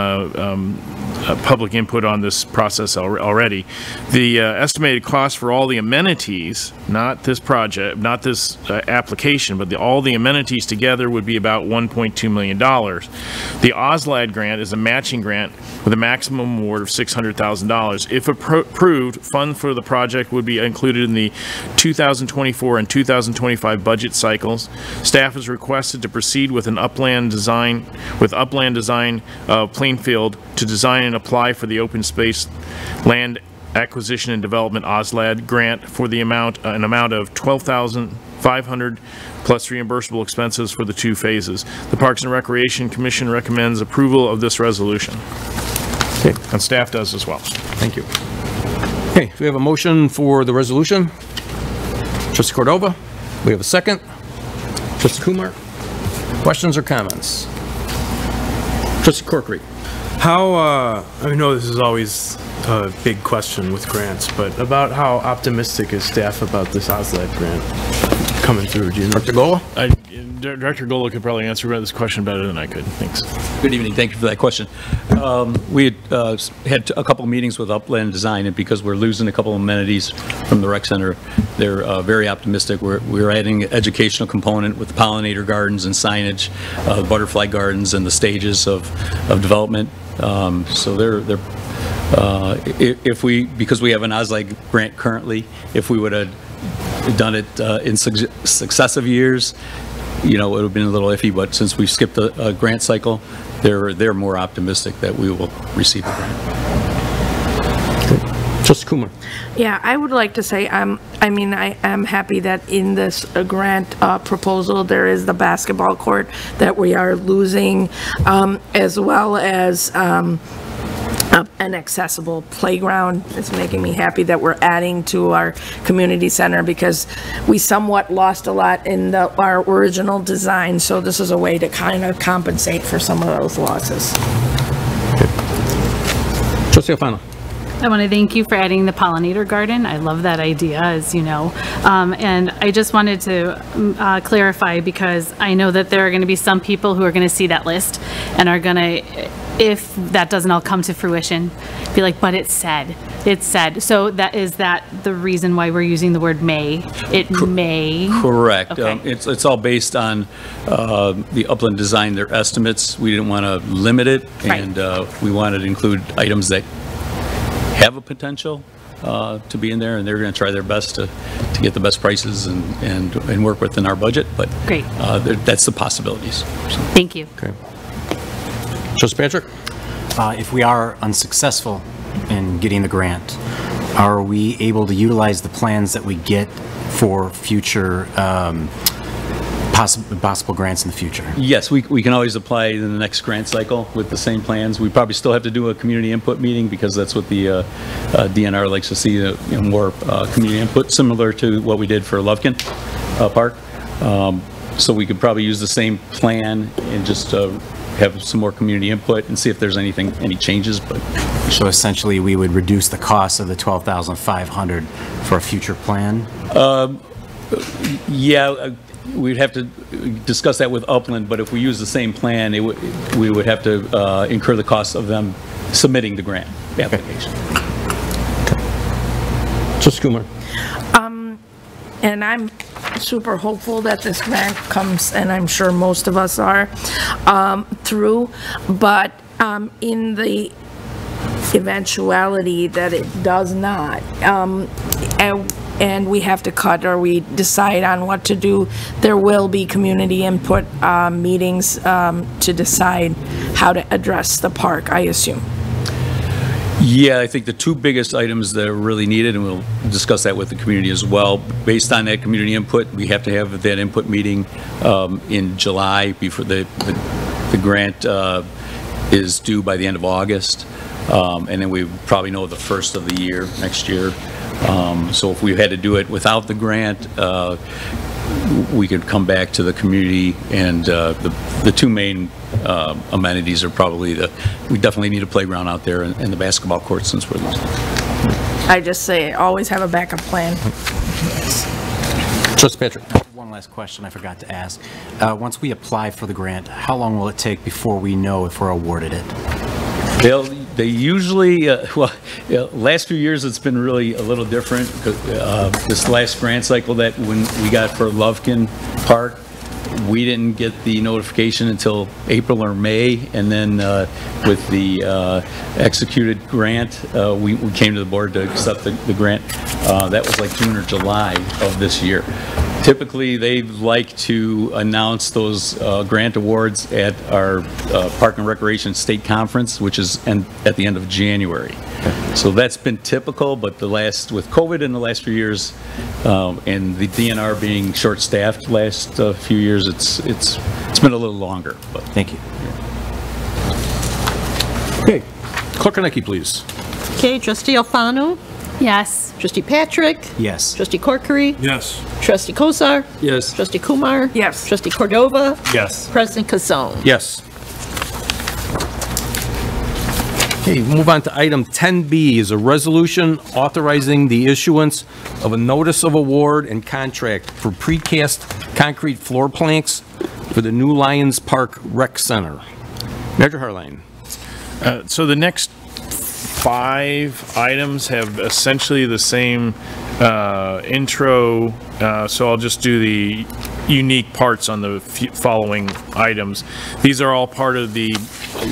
public input on this process already. The estimated cost for all the amenities not this project, not this application, but all the amenities together would be about $1.2 million. The OSLAD grant is a matching grant with a maximum award of $600,000. If approved, funds for the project would be included in the 2024 and 2025 budget cycles. Staff is requested to proceed with an upland design of Plainfield to design and apply for the open space land acquisition and development OSLAD grant for the an amount of $12,500 plus reimbursable expenses for the 2 phases. The Parks and Recreation Commission recommends approval of this resolution. Okay. And staff does as well. Thank you. Okay, we have a motion for the resolution. Trustee Cordova, we have a second. Trustee Kumar, questions or comments? Trustee Corkery. How, I know this is always a big question with grants, but about how optimistic is staff about this OSLAD grant coming through? Do you know? Dr. Gola? Director Gola could probably answer this question better than I could. Thanks. Good evening. Thank you for that question. We had a couple meetings with Upland Design, and because we're losing a couple of amenities from the rec center, they're very optimistic. We're adding an educational component with the pollinator gardens and signage, butterfly gardens, and the stages of development. So they're because we have an OSLAD grant currently, if we would have done it in successive years, you know, it would have been a little iffy, but since we've skipped a grant cycle, they're more optimistic that we will receive the grant. Trustee Kumar. Yeah, I would like to say I am happy that in this grant proposal there is the basketball court that we are losing, as well as an accessible playground. It's making me happy that we're adding to our community center because we somewhat lost a lot in our original design, so this is a way to kind of compensate for some of those losses. Trustee Alfano. I want to thank you for adding the pollinator garden. I love that idea, as you know. And I just wanted to clarify, because I know that there are going to be some people who are going to see that list and are going to, if that doesn't all come to fruition, be like, but it said. So is that the reason why we're using the word may? It may? Correct. Okay. It's all based on the Upland Design, their estimates. We didn't want to limit it, and we wanted to include items that have a potential to be in there, and they're going to try their best to get the best prices and work within our budget, but great. That's the possibilities. So. Thank you. Okay. Trustee Patrick? If we are unsuccessful in getting the grant, are we able to utilize the plans that we get for future possible grants in the future? Yes, we can always apply in the next grant cycle with the same plans. We probably still have to do a community input meeting because that's what the DNR likes to see, more community input, similar to what we did for Lovekin Park. So we could probably use the same plan and just have some more community input and see if there's any changes. But so essentially we would reduce the cost of the $12,500 for a future plan? Yeah, we'd have to discuss that with Upland, but if we use the same plan, we would have to incur the cost of them submitting the grant application. Trustee Kumar. And I'm super hopeful that this grant comes, and I'm sure most of us are, through, but in the eventuality that it does not, and we have to cut or we decide on what to do, there will be community input meetings to decide how to address the park, I assume. Yeah, I think the two biggest items that are really needed, and we'll discuss that with the community as well, based on that community input, we have to have that input meeting in July before the grant is due by the end of August, and then we probably know the first of the year, next year. So if we had to do it without the grant, we could come back to the community, and the two main amenities are probably we definitely need a playground out there and the basketball court, since we're losing. I just say always have a backup plan. Trustee Patrick. One last question I forgot to ask. Once we apply for the grant, how long will it take before we know if we're awarded it? They usually, last few years it's been really a little different. This last grant cycle that when we got for Lovekin Park, we didn't get the notification until April or May, and then with the executed grant, we came to the board to accept the grant. That was like June or July of this year. Typically, they like to announce those grant awards at our Park and Recreation State Conference, which is at the end of January. So that's been typical, but with COVID in the last few years, and the DNR being short-staffed last few years, it's been a little longer. But thank you. Okay, Clerk Konecki, please. Okay, Trustee Alfano? Yes. Trustee Patrick? Yes. Trustee Corkery? Yes. Trustee Kozar? Yes. Trustee Kumar? Yes. Trustee Cordova? Yes. President Kazone? Yes. Okay, move on to item 10B is a resolution authorizing the issuance of a notice of award and contract for precast concrete floor planks for the new Lions Park Rec Center. Manager Harline. So the next 5 items have essentially the same intro, so I'll just do the unique parts on the following items. These are all part of the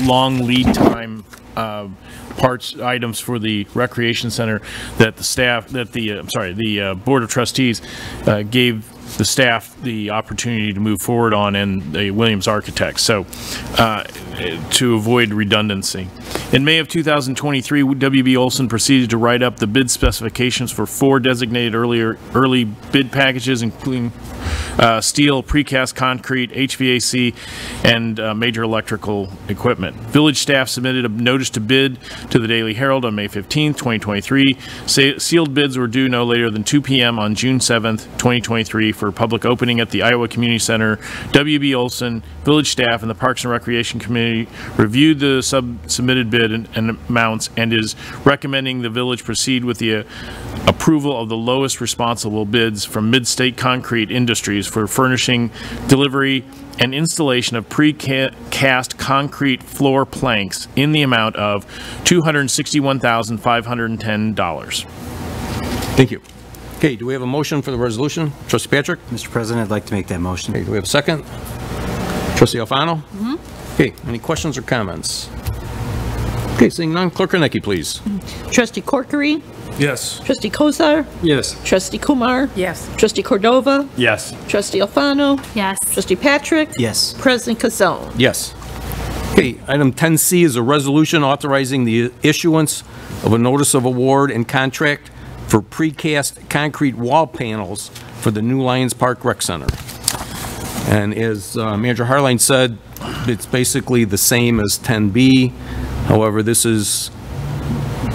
long lead time items for the recreation center that the Board of Trustees gave the staff the opportunity to move forward on, and the Williams Architects, so to avoid redundancy. In May of 2023, WB Olson proceeded to write up the bid specifications for 4 designated early bid packages, including steel, precast concrete, HVAC, and major electrical equipment. Village staff submitted a notice to bid to the Daily Herald on May 15, 2023. Sealed bids were due no later than 2 p.m. on June 7, 2023 for public opening at the Iowa Community Center. WB Olson, village staff, and the Parks and Recreation Committee reviewed the submitted bid and amounts and is recommending the village proceed with the approval of the lowest responsible bids from Mid-State Concrete Industries for furnishing, delivery, and installation of precast concrete floor planks in the amount of $261,510. Thank you. Okay, do we have a motion for the resolution? Trustee Patrick? Mr. President, I'd like to make that motion. Okay, do we have a second? Trustee Alfano? Okay, any questions or comments? Okay, seeing none, Clerk Konecki, please. Trustee Corkery? Yes. Trustee Kozar? Yes. Trustee Kumar? Yes. Trustee Cordova? Yes. Trustee Alfano? Yes. Trustee Patrick? Yes. President Kazone? Yes. Okay, item 10C is a resolution authorizing the issuance of a notice of award and contract for precast concrete wall panels for the new Lions Park Rec Center. And as Manager Harline said, it's basically the same as 10B. However, this is,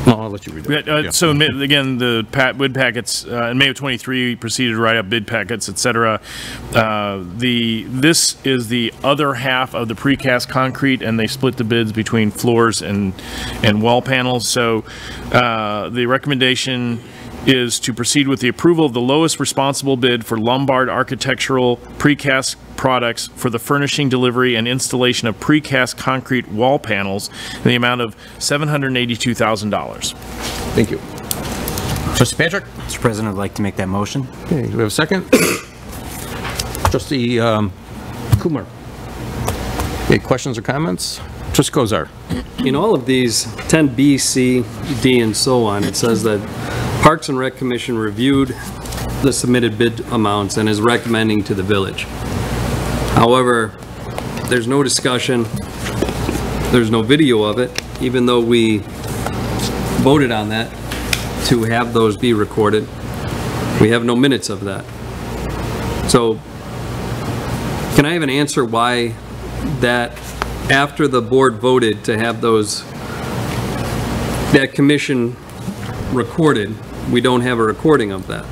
well, I'll let you read it. So again, the bid packets in May of 23 proceeded to write up bid packets, etc. This is the other half of the precast concrete, and they split the bids between floors and wall panels. So the recommendation is to proceed with the approval of the lowest responsible bid for Lombard Architectural Precast Products for the furnishing, delivery, and installation of precast concrete wall panels in the amount of $782,000. Thank you. Trustee Patrick? Mr. President, I'd like to make that motion. Okay, do we have a second? Trustee Kumar? Okay, questions or comments? Trustee Kozar? In all of these, 10B, C, D, and so on, it says that Parks and Rec Commission reviewed the submitted bid amounts and is recommending to the village. However, there's no discussion, there's no video of it, even though we voted on that to have those be recorded. We have no minutes of that. So, can I have an answer why that after the board voted to have that commission recorded, we don't have a recording of that?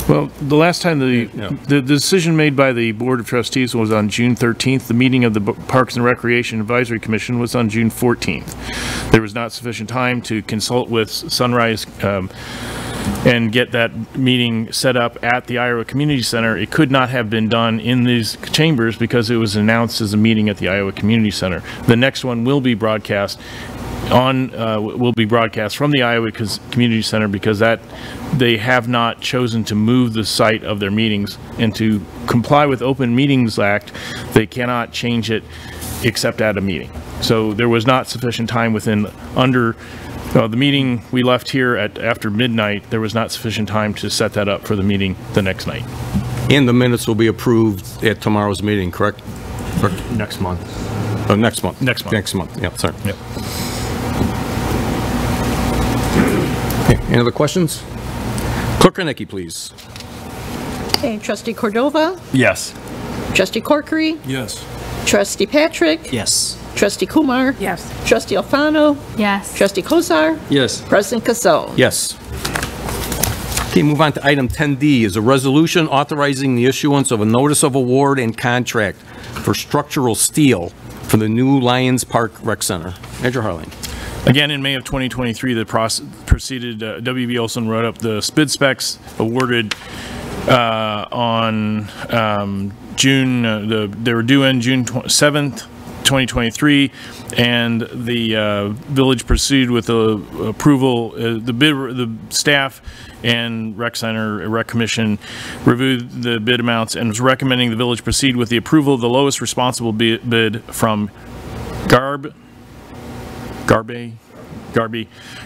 Well, the last time the decision made by the Board of Trustees was on June 13th. The meeting of the Parks and Recreation Advisory Commission was on June 14th. There was not sufficient time to consult with Sunrise and get that meeting set up at the Iowa Community Center. It could not have been done in these chambers because it was announced as a meeting at the Iowa Community Center. The next one will be broadcast will be broadcast from the Iowa Community Center, because they have not chosen to move the site of their meetings, and to comply with Open Meetings Act, they cannot change it except at a meeting. So there was not sufficient time the meeting we left here after midnight. There was not sufficient time to set that up for the meeting the next night. And the minutes will be approved at tomorrow's meeting, correct? Next month. Oh, next month. Next month. Next month, yeah, sorry. Yep. Okay, any other questions? Clerk Reinecke, please. Okay, Trustee Cordova? Yes. Trustee Corkery? Yes. Trustee Patrick? Yes. Trustee Kumar? Yes. Trustee Alfano? Yes. Trustee Kozar? Yes. President Casone? Yes. Okay, move on to item 10D, is a resolution authorizing the issuance of a notice of award and contract for structural steel for the new Lions Park Rec Center. Manager Harline. Again, in May of 2023, the proceeded, WB Olson wrote up the SPID specs awarded on June, they were due in June 7th, 2023, and the village proceeded with the approval. The staff and Rec Commission reviewed the bid amounts and was recommending the village proceed with the approval of the lowest responsible bid from Garbe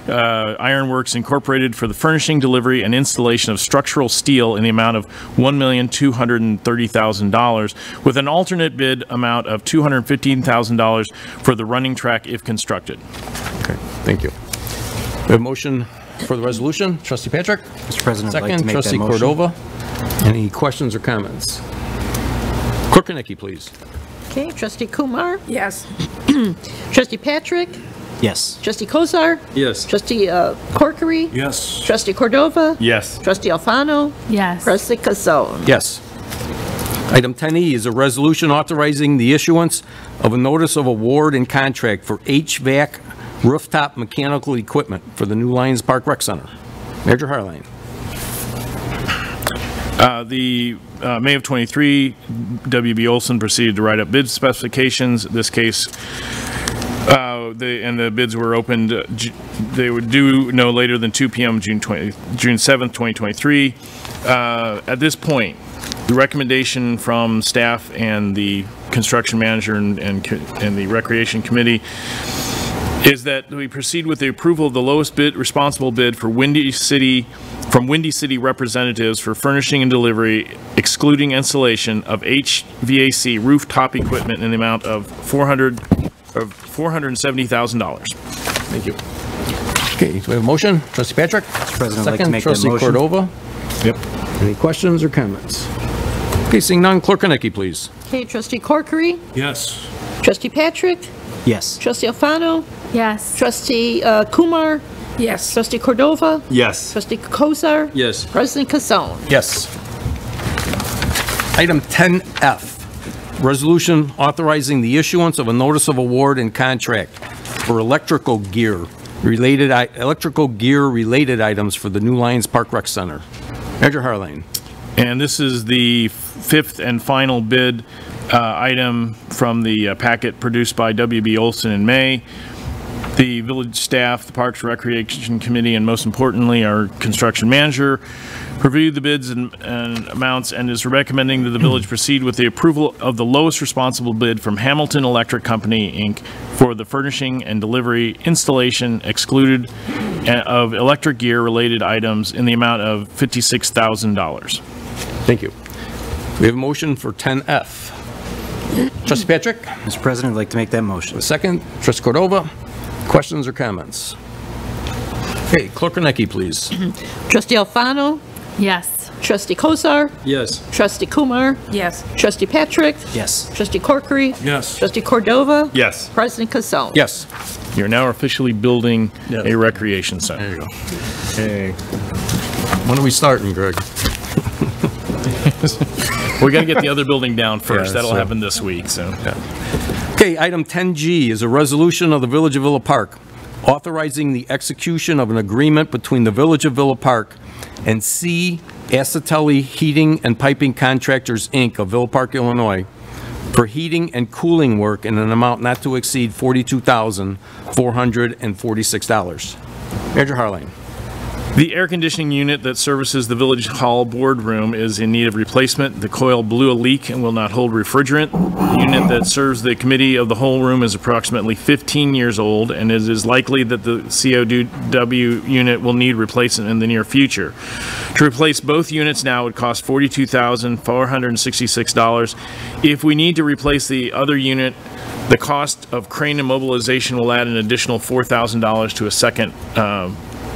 Ironworks Incorporated for the furnishing, delivery, and installation of structural steel in the amount of $1,230,000, with an alternate bid amount of $215,000 for the running track if constructed. Okay, thank you. We have a motion for the resolution. Trustee Patrick? Mr. President, I'd like to Second, make Trustee that motion. Cordova. Any questions or comments? Clerk Reinecke, please. Okay, Trustee Kumar? Yes. Trustee Patrick? Yes. Trustee Kozar? Yes. Trustee Corkery? Yes. Trustee Cordova? Yes. Trustee Alfano? Yes. President Casone? Yes. Item 10E is a resolution authorizing the issuance of a notice of award and contract for HVAC rooftop mechanical equipment for the new Lions Park Rec Center. Manager Harline. May of 23, WB Olson proceeded to write up bid specifications. In this case, the bids were opened, they were due no later than 2 p.m. June 7th, 2023. At this point, the recommendation from staff and the construction manager and the recreation committee is that we proceed with the approval of the lowest responsible bid from Windy City representatives for furnishing and delivery, excluding installation of HVAC rooftop equipment in the amount of $470,000. Thank you. Okay, so we have a motion. Trustee Patrick? Mr. President, I'd like to Second, make that Trustee motion. Cordova. Yep. Any questions or comments? Okay, seeing none, Clerk Reinecke, please. Okay, Trustee Corkery? Yes. Trustee Patrick? Yes. Trustee Alfano? Yes. Trustee Kumar? Yes. Trustee Cordova? Yes. Trustee Kozar? Yes. President Casone? Yes. Item 10F, resolution authorizing the issuance of a notice of award and contract for electrical gear related items for the new Lions Park Rec Center. Manager Harline. And this is the fifth and final bid item from the packet produced by WB Olson in May. The village staff, the Parks and Recreation Committee, and most importantly, our construction manager, reviewed the bids and amounts and is recommending that the village proceed with the approval of the lowest responsible bid from Hamilton Electric Company, Inc. for the furnishing and delivery, installation, excluded of electric gear related items in the amount of $56,000. Thank you. We have a motion for 10F. Trustee Patrick? Mr. President, I'd like to make that motion. Second, Trustee Cordova. Questions or comments? Okay, Clerk Reinecke, please. Trustee Alfano? Yes. Trustee Kozar? Yes. Trustee Kumar? Yes. Trustee Patrick? Yes. Trustee Corkery? Yes. Trustee Cordova? Yes. President Casone? Yes. You're now officially building a recreation center. There you go. Okay. When are we starting, Greg? We got to get the other building down first. Yeah, That'll so- happen this week, so. Yeah. Okay, item 10G is a resolution of the Village of Villa Park authorizing the execution of an agreement between the Village of Villa Park and C. Acitelli Heating and Piping Contractors, Inc. of Villa Park, Illinois, for heating and cooling work in an amount not to exceed $42,446. Manager Harline. The air conditioning unit that services the Village Hall boardroom is in need of replacement. The coil blew a leak and will not hold refrigerant. The unit that serves the committee of the whole room is approximately 15 years old, and it is likely that the COW unit will need replacement in the near future. To replace both units now would cost $42,466. If we need to replace the other unit, the cost of crane and mobilization will add an additional $4,000 to a second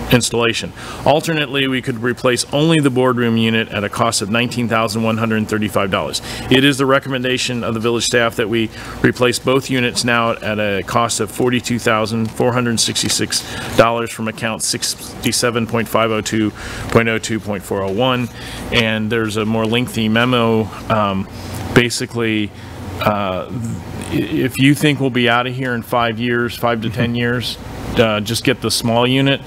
installation. Alternately, we could replace only the boardroom unit at a cost of $19,135. It is the recommendation of the village staff that we replace both units now at a cost of $42,466 from account 67.502.02.401. And there's a more lengthy memo. Basically, if you think we'll be out of here in 5 years, 5 to 10 years, just get the small unit.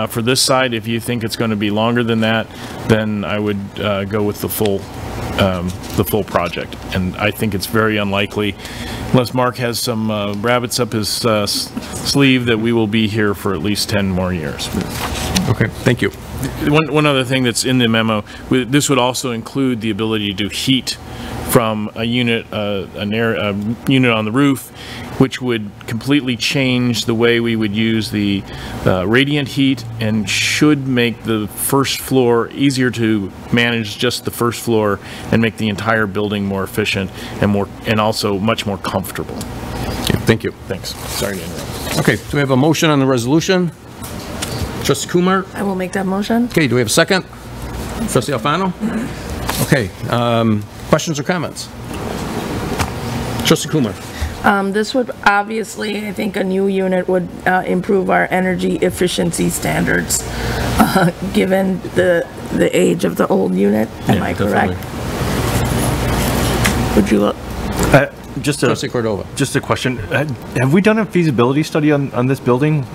For this side, if you think it's going to be longer than that, then I would go with the full project. And I think it's very unlikely, unless Mark has some rabbits up his sleeve, that we will be here for at least 10 more years. Okay, thank you. One other thing that's in the memo, this would also include the ability to heat from a unit, a unit on the roof, which would completely change the way we would use the radiant heat and should make the first floor easier to manage, just the first floor, and make the entire building more efficient and also much more comfortable. Okay, thank you. Thanks. Sorry to interrupt. Okay, do we have a motion on the resolution? Trustee Kumar? I will make that motion. Okay, do we have a second? Trustee Alfano? Okay, questions or comments? Trustee Kumar? This would obviously, I think a new unit would improve our energy efficiency standards, given the age of the old unit. Am I correct? Would you look? Trustee Cordova. Just a question. Have we done a feasibility study on this building?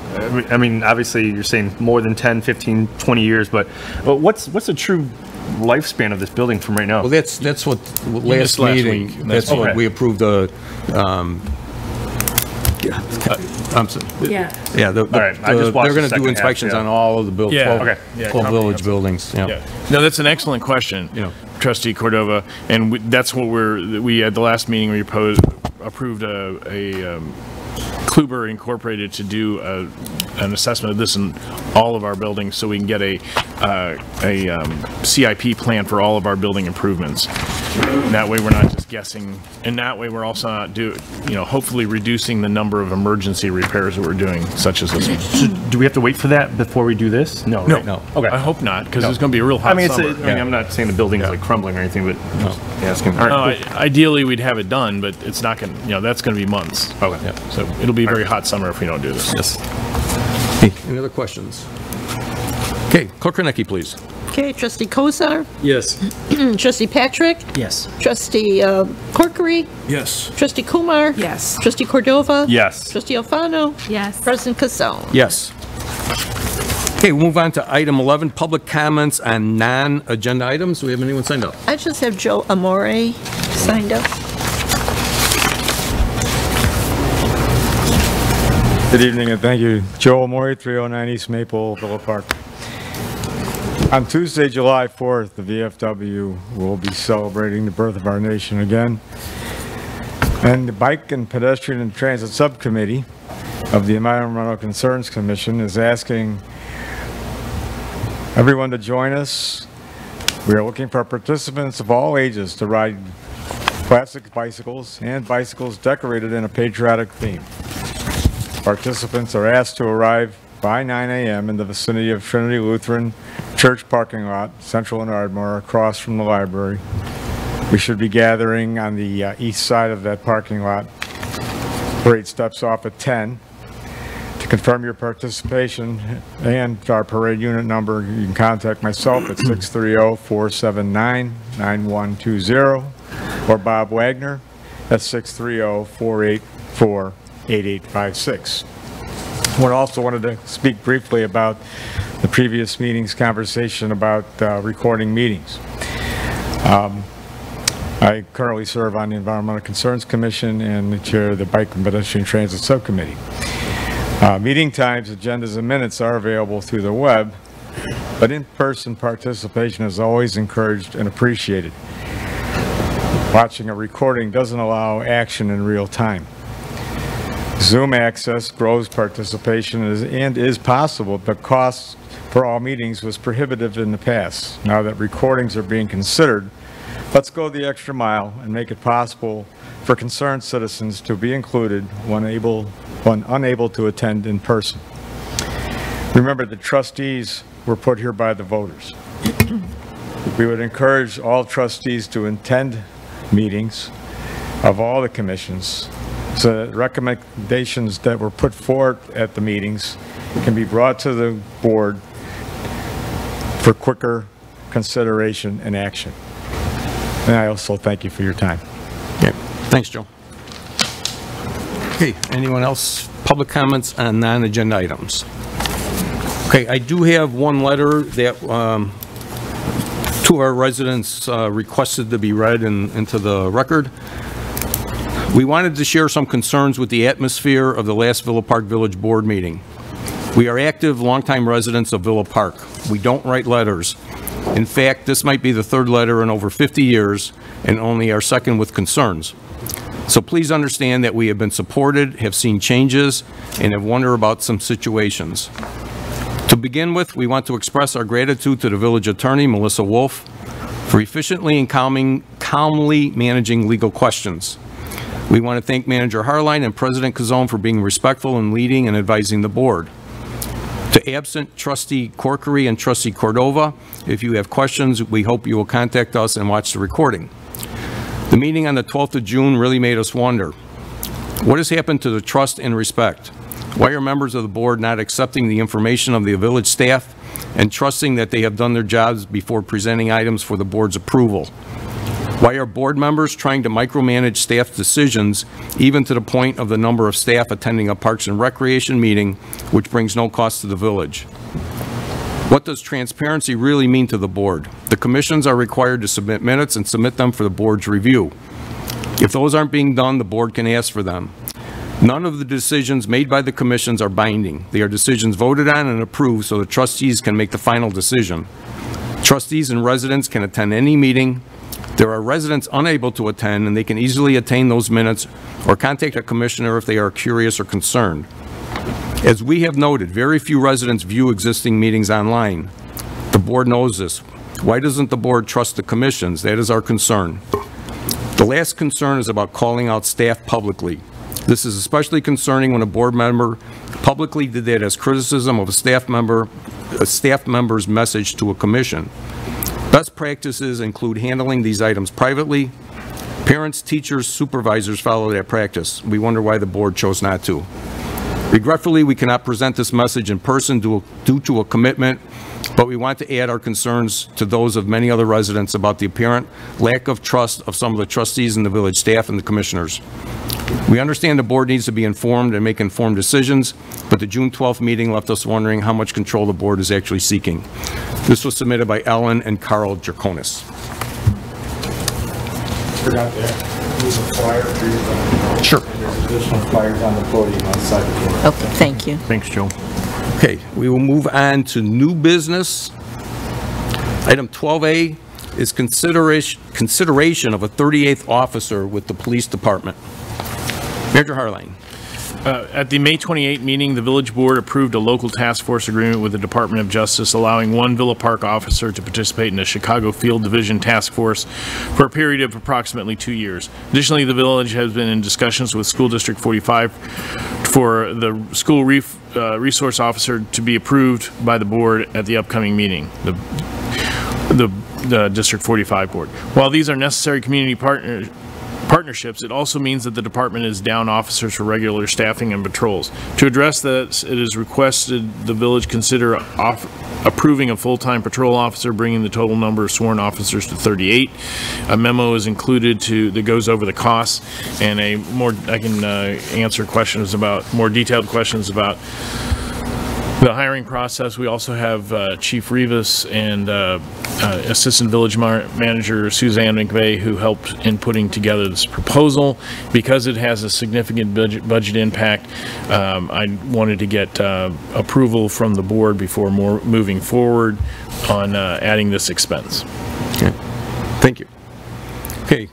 I mean, obviously you're saying more than 10, 15, 20 years, but what's the true lifespan of this building from right now? Well, that's what last meeting, week. that's what we approved the, I'm sorry. Yeah. Yeah, All right, I just watched they're going the to do second inspections half, on all of the 12 village buildings. Yeah. No, that's an excellent question, Trustee Cordova, and that's what we at the last meeting we approved a Kluber Incorporated to do an assessment of this in all of our buildings, so we can get a CIP plan for all of our building improvements. That way we're not just guessing, and that way we're also not hopefully reducing the number of emergency repairs that we're doing, such as this one. So do we have to wait for that before we do this? No, right? No. Okay. I hope not, because it's going to be a real hot summer. I'm not saying the building's like crumbling or anything, but just asking. All right, cool. Ideally, we'd have it done, but it's not going to, that's going to be months. Okay. Yeah. So it'll be a very hot summer if we don't do this. Yes. Any other questions? Okay, Clerk Kornecki, please. Okay, Trustee Kozar? Yes. Trustee Patrick? Yes. Trustee Corkery? Yes. Trustee Kumar? Yes. Trustee Cordova? Yes. Trustee Alfano? Yes. President Casone? Yes. Okay, we'll move on to item 11, public comments on non-agenda items. Do we have anyone signed up? I just have Joe Amore signed up. Good evening and thank you. Joe Amore, 309 East Maple, Villa Park. On Tuesday, July 4th, the VFW will be celebrating the birth of our nation again. And the Bike and Pedestrian and Transit Subcommittee of the Environmental Concerns Commission is asking everyone to join us. We are looking for participants of all ages to ride classic bicycles and bicycles decorated in a patriotic theme. Participants are asked to arrive by 9 a.m. in the vicinity of Trinity Lutheran Church parking lot, Central and Ardmore, across from the library. We should be gathering on the east side of that parking lot. Parade steps off at 10. To confirm your participation and our parade unit number, you can contact myself at 630-479-9120 or Bob Wagner at 630-484-8856. I also wanted to speak briefly about the previous meeting's conversation about recording meetings. I currently serve on the Environmental Concerns Commission and the chair of the Bike and Pedestrian Transit Subcommittee. Meeting times, agendas, and minutes are available through the web, but in-person participation is always encouraged and appreciated. Watching a recording doesn't allow action in real time. Zoom access grows participation and is possible, but costs for all meetings was prohibitive in the past. Now that recordings are being considered, let's go the extra mile and make it possible for concerned citizens to be included when unable to attend in person. Remember, the trustees were put here by the voters. We would encourage all trustees to attend meetings of all the commissions so that recommendations that were put forward at the meetings can be brought to the board for quicker consideration and action. And I also thank you for your time. Okay. Thanks, Joe. Okay, anyone else? Public comments on non-agenda items. Okay, I do have one letter that two of our residents requested to be read into the record. We wanted to share some concerns with the atmosphere of the last Villa Park Village Board meeting. We are active, longtime residents of Villa Park. We don't write letters. In fact, this might be the third letter in over 50 years and only our second with concerns. So please understand that we have been supported, have seen changes, and have wondered about some situations. To begin with, we want to express our gratitude to the village attorney, Melissa Wolf, for efficiently and calmly managing legal questions. We want to thank Manager Harline and President Cazone for being respectful in leading and advising the board. To absent Trustee Corkery and Trustee Cordova, if you have questions, we hope you will contact us and watch the recording. The meeting on the 12th of June really made us wonder, what has happened to the trust and respect? Why are members of the board not accepting the information of the village staff and trusting that they have done their jobs before presenting items for the board's approval? Why are board members trying to micromanage staff decisions, even to the point of the number of staff attending a Parks and Recreation meeting, which brings no cost to the village? What does transparency really mean to the board? The commissions are required to submit minutes and submit them for the board's review. If those aren't being done, the board can ask for them. None of the decisions made by the commissions are binding. They are decisions voted on and approved so the trustees can make the final decision. Trustees and residents can attend any meeting. There are residents unable to attend, and they can easily attain those minutes or contact a commissioner if they are curious or concerned. As we have noted, very few residents view existing meetings online. The board knows this. Why doesn't the board trust the commissions? That is our concern. The last concern is about calling out staff publicly. This is especially concerning when a board member publicly did that as criticism of a staff member's message to a commission. Best practices include handling these items privately. Parents, teachers, supervisors follow that practice. We wonder why the board chose not to. Regretfully, we cannot present this message in person due to a commitment, but we want to add our concerns to those of many other residents about the apparent lack of trust of some of the trustees and the village staff and the commissioners. We understand the board needs to be informed and make informed decisions, but the June 12th meeting left us wondering how much control the board is actually seeking. This was submitted by Ellen and Carl Draconis. Forgot that. There's a flyer for you. Sure. And there's additional flyers on the podium outside the door. Okay, thank you. Thanks, Joe. Okay, we will move on to new business. Item 12A is consideration of a 38th officer with the police department. Manager Harline. At the May 28 meeting, the village board approved a local task force agreement with the Department of Justice allowing one Villa Park officer to participate in the Chicago Field Division Task Force for a period of approximately 2 years. Additionally, the village has been in discussions with School District 45 for the school resource officer to be approved by the board at the upcoming meeting, the District 45 board. While these are necessary community partnerships, it also means that the department is down officers for regular staffing and patrols. To address this, it is requested the village consider approving a full-time patrol officer, bringing the total number of sworn officers to 38. A memo is included that goes over the costs, and I can answer questions about more detailed questions about The hiring process, we also have Chief Rivas and Assistant Village Manager Suzanne McVeigh, who helped in putting together this proposal. Because it has a significant budget impact, I wanted to get approval from the board before moving forward on adding this expense. Okay. Thank you. Okay.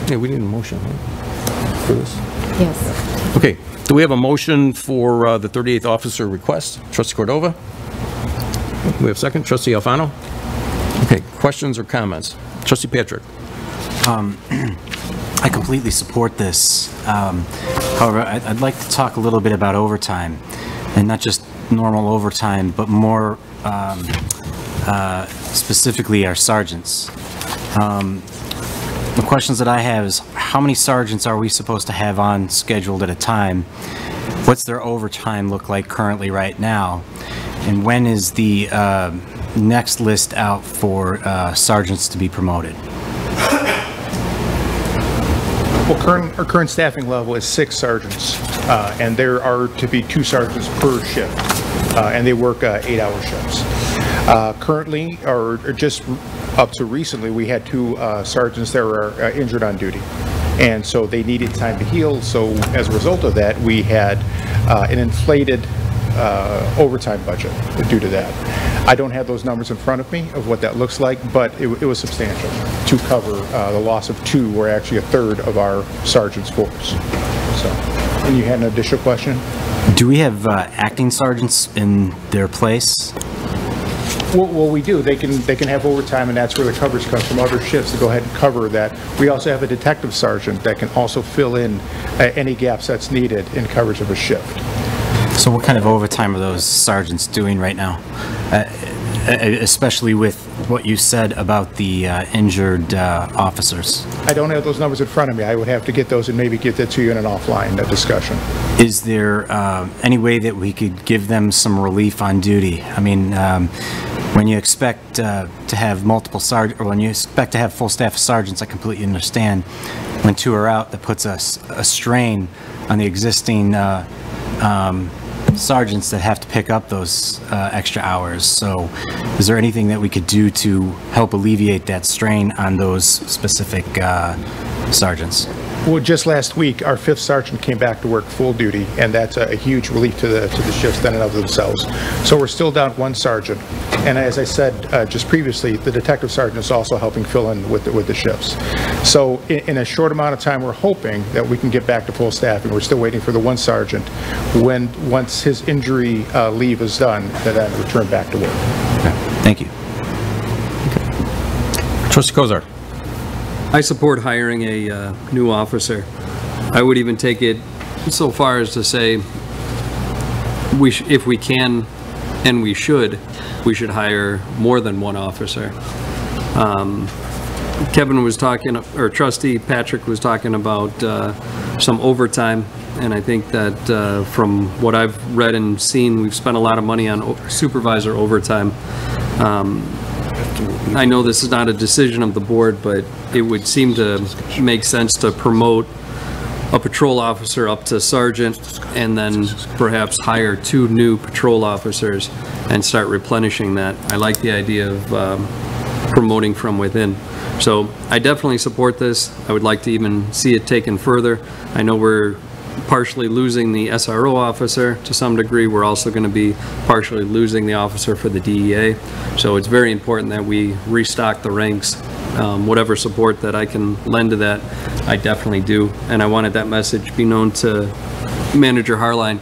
Yeah, we need a motion for this. Yes. Okay. Do we have a motion for the 38th officer request? Trustee Cordova? We have a second. Trustee Alfano? Okay. Questions or comments? Trustee Patrick? I completely support this. However, I'd like to talk a little bit about overtime, and not just normal overtime, but more specifically our sergeants. The questions that I have is, how many sergeants are we supposed to have on scheduled at a time? What's their overtime look like currently right now? And when is the next list out for sergeants to be promoted? Well, our current staffing level is 6 sergeants, and there are to be 2 sergeants per shift, and they work 8-hour shifts. Currently, or just up to recently, we had 2 sergeants that were injured on duty, and so they needed time to heal. So as a result of that, we had an inflated overtime budget due to that. I don't have those numbers in front of me of what that looks like, but it was substantial to cover the loss of 2, or actually a third of our sergeants' force. So, and you had an additional question? Do we have acting sergeants in their place? Well, we do. They can have overtime, and that's where the coverage comes from other shifts to go ahead and cover that. We also have a detective sergeant that can also fill in any gaps that's needed in coverage of a shift. So what kind of overtime are those sergeants doing right now? Especially with what you said about the injured officers. I don't have those numbers in front of me. I would have to get those and maybe get that to you in an offline discussion. Is there any way that we could give them some relief on duty? I mean, when you expect to have multiple sergeants, or when you expect to have full staff of sergeants, I completely understand. When 2 are out, that puts us a strain on the existing sergeants that have to pick up those extra hours. So is there anything that we could do to help alleviate that strain on those specific sergeants? Well, just last week, our 5th sergeant came back to work full duty, and that's a huge relief to the shifts in and of themselves. So we're still down 1 sergeant, and as I said just previously, the detective sergeant is also helping fill in with the shifts. So in a short amount of time, we're hoping that we can get back to full staffing. We're still waiting for the 1 sergeant. Once his injury leave is done, then return back to work. Okay. Thank you. Okay. Trustee Kozar. I support hiring a new officer. I would even take it so far as to say, if we can, and we should hire more than 1 officer. Kevin was talking, or Trustee Patrick was talking about some overtime, and I think that from what I've read and seen, we've spent a lot of money on supervisor overtime. I know this is not a decision of the board, but it would seem to make sense to promote a patrol officer up to sergeant, and then perhaps hire 2 new patrol officers and start replenishing that. I like the idea of promoting from within. So I definitely support this. I would like to even see it taken further. I know we're partially losing the SRO officer to some degree. We're also going to be partially losing the officer for the DEA. So it's very important that we restock the ranks. Whatever support that I can lend to that, I definitely do. And I wanted that message be known to Manager Harline,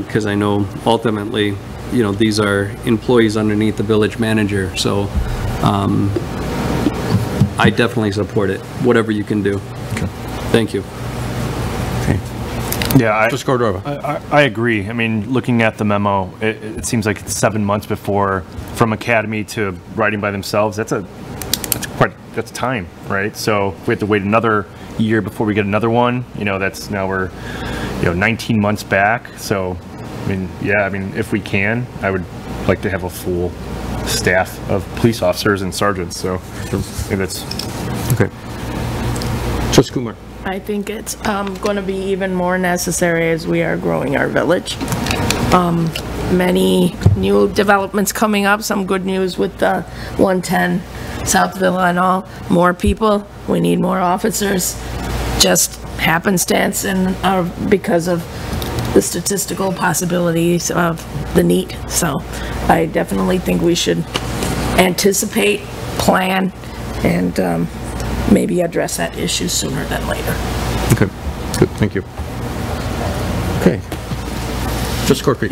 because I know ultimately, you know, these are employees underneath the village manager. So I definitely support it, whatever you can do. Okay. Thank you. Yeah, I agree. I mean, looking at the memo, it seems like it's 7 months before, from academy to writing by themselves. That's time, right? So if we have to wait another year before we get another one, you know, now we're 19 months back. So, I mean, yeah, I mean, if we can, I would like to have a full staff of police officers and sergeants. So maybe that's okay. Trustee Kumar. I think it's going to be even more necessary as we are growing our village. Many new developments coming up, some good news with the 110 South Villa and all. More people, we need more officers. Just happenstance and because of the statistical possibilities of the need. So I definitely think we should anticipate, plan, and maybe address that issue sooner than later. Okay, good, thank you. Okay. Just Corkery.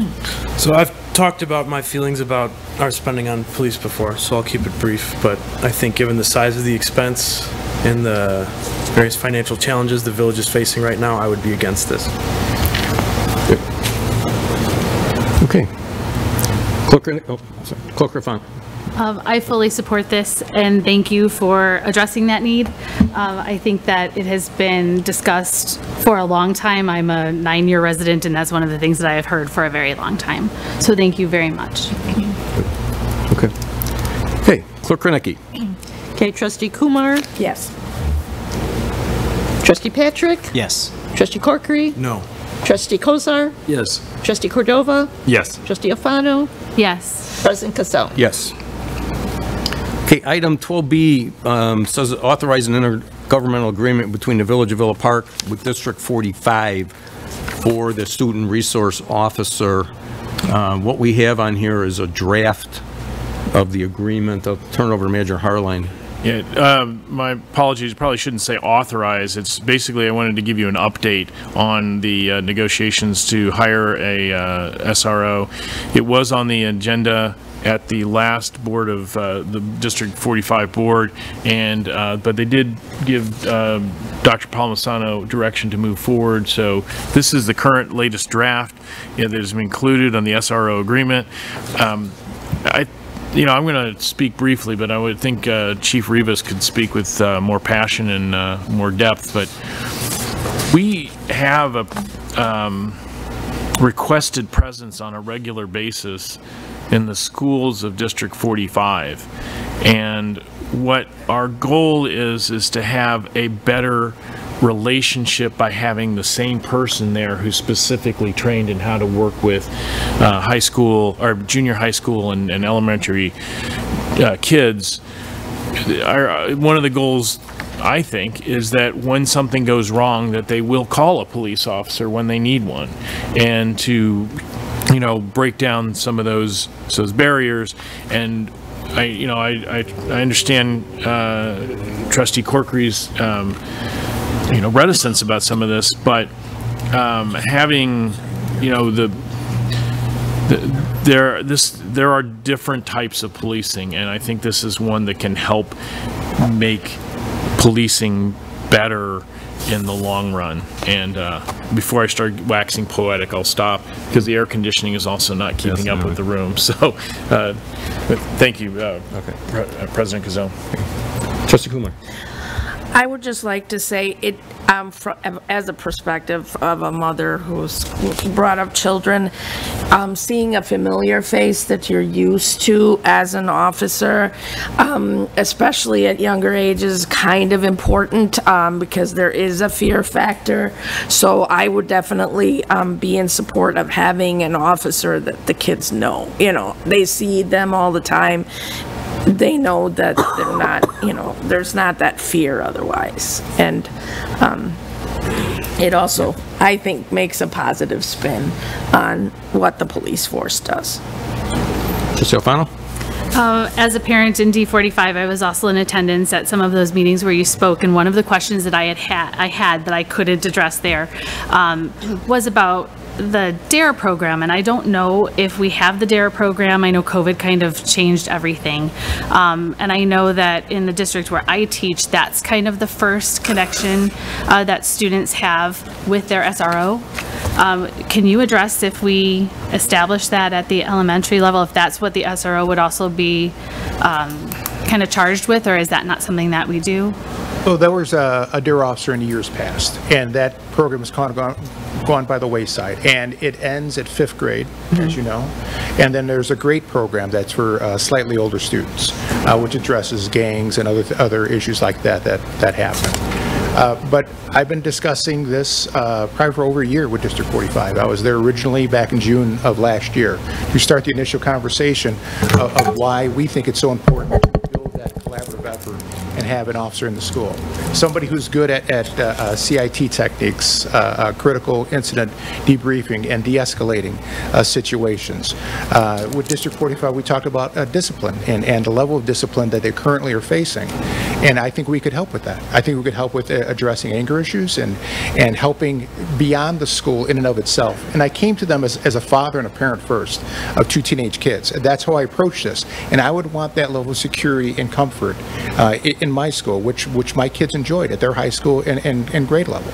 So I've talked about my feelings about our spending on police before, so I'll keep it brief, but I think given the size of the expense and the various financial challenges the village is facing right now, I would be against this. Okay. Clerk Raffan. I fully support this, and thank you for addressing that need. I think that it has been discussed for a long time. I'm a 9-year resident, and that's one of the things that I have heard for a very long time. So thank you very much. Okay. Okay, Clerk Reneke. Okay, Trustee Kumar? Yes. Trustee Patrick? Yes. Trustee Corkery? No. Trustee Kozar? Yes. Trustee Cordova? Yes. Trustee Alfano? Yes. President Cassell? Yes. Okay, item 12B says authorize an intergovernmental agreement between the Village of Villa Park with District 45 for the student resource officer. What we have on here is a draft of the agreement. I'll turn it over to Manager Harline. Yeah, my apologies, probably shouldn't say authorize. It's basically I wanted to give you an update on the negotiations to hire a SRO. It was on the agenda at the last board of the District 45 board, and but they did give Dr. Palmisano direction to move forward. So this is the current latest draft that has been included on the SRO agreement. I'm going to speak briefly, but I would think Chief Rivas could speak with more passion and more depth. But we have a requested presence on a regular basis in the schools of District 45. And what our goal is to have a better relationship by having the same person there who's specifically trained in how to work with high school or junior high school and elementary kids. One of the goals, I think, is that when something goes wrong, that they will call a police officer when they need one, and to break down some of those barriers. And I understand Trustee Corkery's reticence about some of this, but having there are different types of policing, and I think this is one that can help make policing better in the long run. And before I start waxing poetic, I'll stop, because the air conditioning is also not keeping up with the room. So thank you, President Cassell. Trustee Kumar. I would just like to say it, as a perspective of a mother who's brought up children, seeing a familiar face that you're used to as an officer, especially at younger ages, is kind of important because there is a fear factor. So I would definitely be in support of having an officer that the kids know. They see them all the time. They know that they're not, there's not that fear otherwise. And it also, I think, makes a positive spin on what the police force does. Trustee Alfano? As a parent in D45, I was also in attendance at some of those meetings where you spoke, and one of the questions that I had that I couldn't address there was about the DARE program, and I don't know if we have the DARE program. I know COVID kind of changed everything, and I know that in the district where I teach, that's kind of the first connection that students have with their SRO. Can you address if we establish that at the elementary level, if that's what the SRO would also be kind of charged with, or is that not something that we do? Oh, there was a DARE officer in the years past, and that program has kind of gone by the wayside, and it ends at 5th grade, as you know. And then there's a GREAT program that's for slightly older students, which addresses gangs and other issues like that happen. But I've been discussing this probably for over a year with District 45. I was there originally back in June of last year to start the initial conversation of why we think it's so important to build that collaborative effort and have an officer in the school. Somebody who's good at CIT techniques, critical incident debriefing and de-escalating situations. With District 45, we talked about discipline and the level of discipline that they currently are facing. And I think we could help with that. I think we could help with addressing anger issues and helping beyond the school in and of itself. And I came to them as a father and a parent first of 2 teenage kids. That's how I approached this. And I would want that level of security and comfort in my school, which my kids enjoyed at their high school and grade level.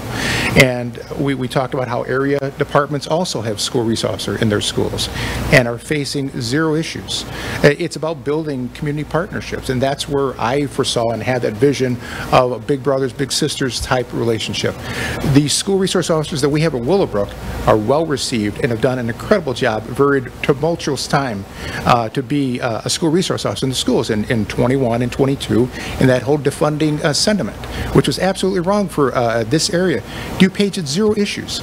And we talked about how area departments also have school resource officer in their schools and are facing zero issues. It's about building community partnerships, and that's where I foresaw and had that vision of a big brothers, big sisters type relationship. The school resource officers that we have at Willowbrook are well received and have done an incredible job, very tumultuous time to be a school resource officer in the schools in 21 and 22, and that whole defunding sentiment, which was absolutely wrong for this area. DuPage had zero issues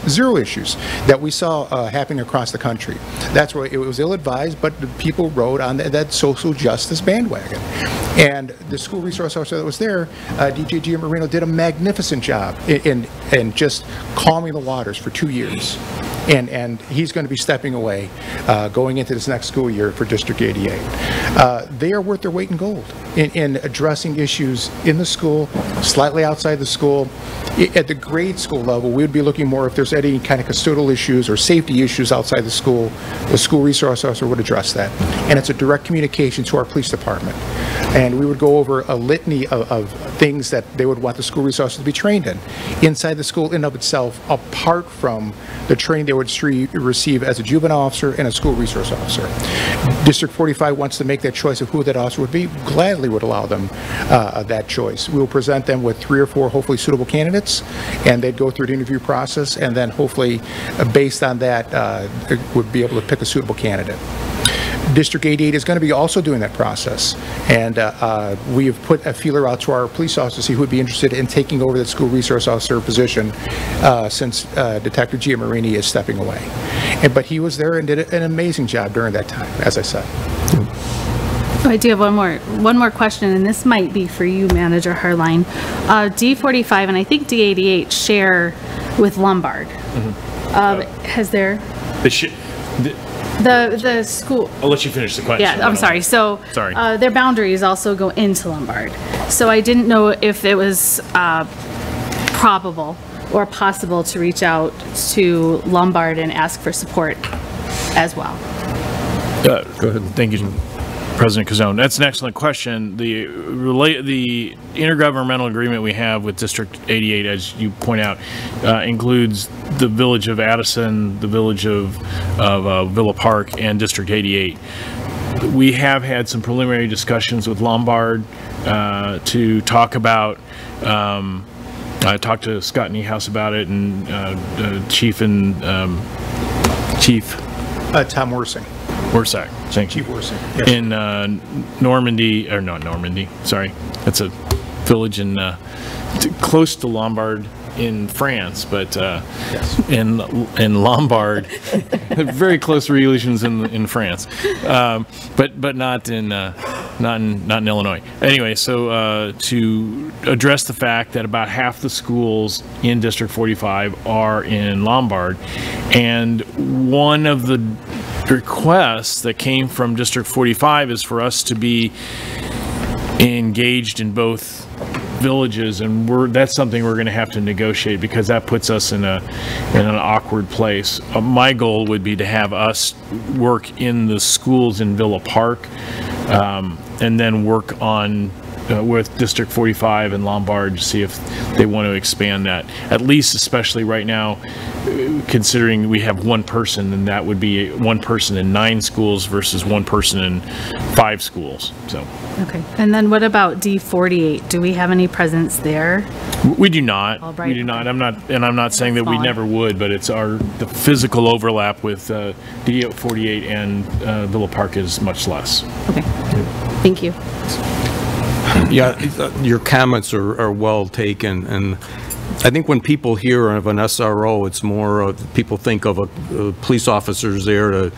that we saw happening across the country. That's why it was ill-advised, but the people rode on that social justice bandwagon. And the school resource officer that was there, DJ Giammarino, did a magnificent job in just calming the waters for 2 years. And he's going to be stepping away going into this next school year for District 88. They are worth their weight in gold in addressing issues in the school, slightly outside the school. At the grade school level, we would be looking more if there's any kind of custodial issues or safety issues outside the school resource officer would address that. And it's a direct communication to our police department. And we would go over a litany of things that they would want the school resource officer to be trained in inside the school in and of itself, apart from the training they would receive as a juvenile officer and a school resource officer. District 45 wants to make that choice of who that officer would be, gladly would allow them that choice. We will present them with 3 or 4 hopefully suitable candidates, and they'd go through the interview process, and then hopefully based on that would be able to pick a suitable candidate. District 88 is going to be also doing that process, and we have put a feeler out to our police officers to see who would be interested in taking over that school resource officer position since Detective Giammarini is stepping away. But he was there and did an amazing job during that time, as I said. I do have one more question, and this might be for you, Manager Harline. D45 and I think D88 share with Lombard. Has there? The school. I'll let you finish the question. Yeah, I'm sorry. So their boundaries also go into Lombard. So I didn't know if it was probable or possible to reach out to Lombard and ask for support as well. Go ahead. Thank you, President Cazone. That's an excellent question. The intergovernmental agreement we have with District 88, as you point out, includes the village of Addison, the village of Villa Park, and District 88. We have had some preliminary discussions with Lombard to talk about. I talked to Scott Niehaus about it, and Chief Tom Wersing. Wersack, thank you. Chief Wersing. Yes. In Normandy, or not Normandy, sorry. That's a village in close to Lombard in France, but in Lombard, very close relations in France, but not in Illinois. Anyway, so to address the fact that about half the schools in District 45 are in Lombard, and one of the requests that came from District 45 is for us to be engaged in both villages, and that's something we're going to have to negotiate, because that puts us in an awkward place. My goal would be to have us work in the schools in Villa Park, and then work on with District 45 and Lombard to see if they want to expand that, at least, especially right now, considering we have one person, and that would be one person in 9 schools versus one person in 5 schools. So. Okay. And then what about D48? Do we have any presence there? We do not. We do not. I'm not saying that we never would, but it's the physical overlap with D48 and Villa Park is much less. Okay. Thank you. Yeah, your comments are well taken, and I think when people hear of an SRO, it's more of, people think of police officers there to,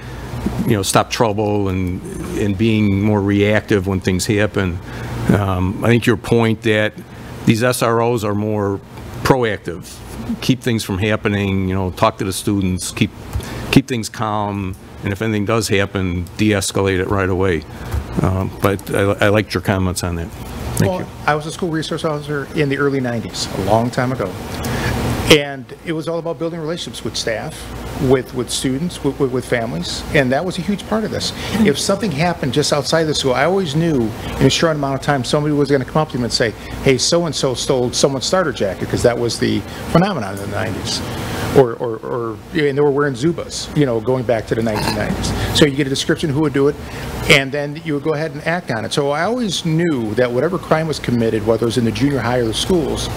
stop trouble and being more reactive when things happen. I think your point that these SROs are more proactive, keep things from happening, talk to the students, keep things calm, and if anything does happen, de-escalate it right away. But I liked your comments on that. Thank you. I was a school resource officer in the early 90s, a long time ago. And it was all about building relationships with staff, with students, with families, and that was a huge part of this. If something happened just outside the school, I always knew in a short amount of time somebody was going to come up to me and say, hey, so-and-so stole someone's starter jacket, because that was the phenomenon in the 90s. And they were wearing Zubas, going back to the 1990s. So you get a description of who would do it, and then you would go ahead and act on it. So I always knew that whatever crime was committed, whether it was in the junior high or the schools,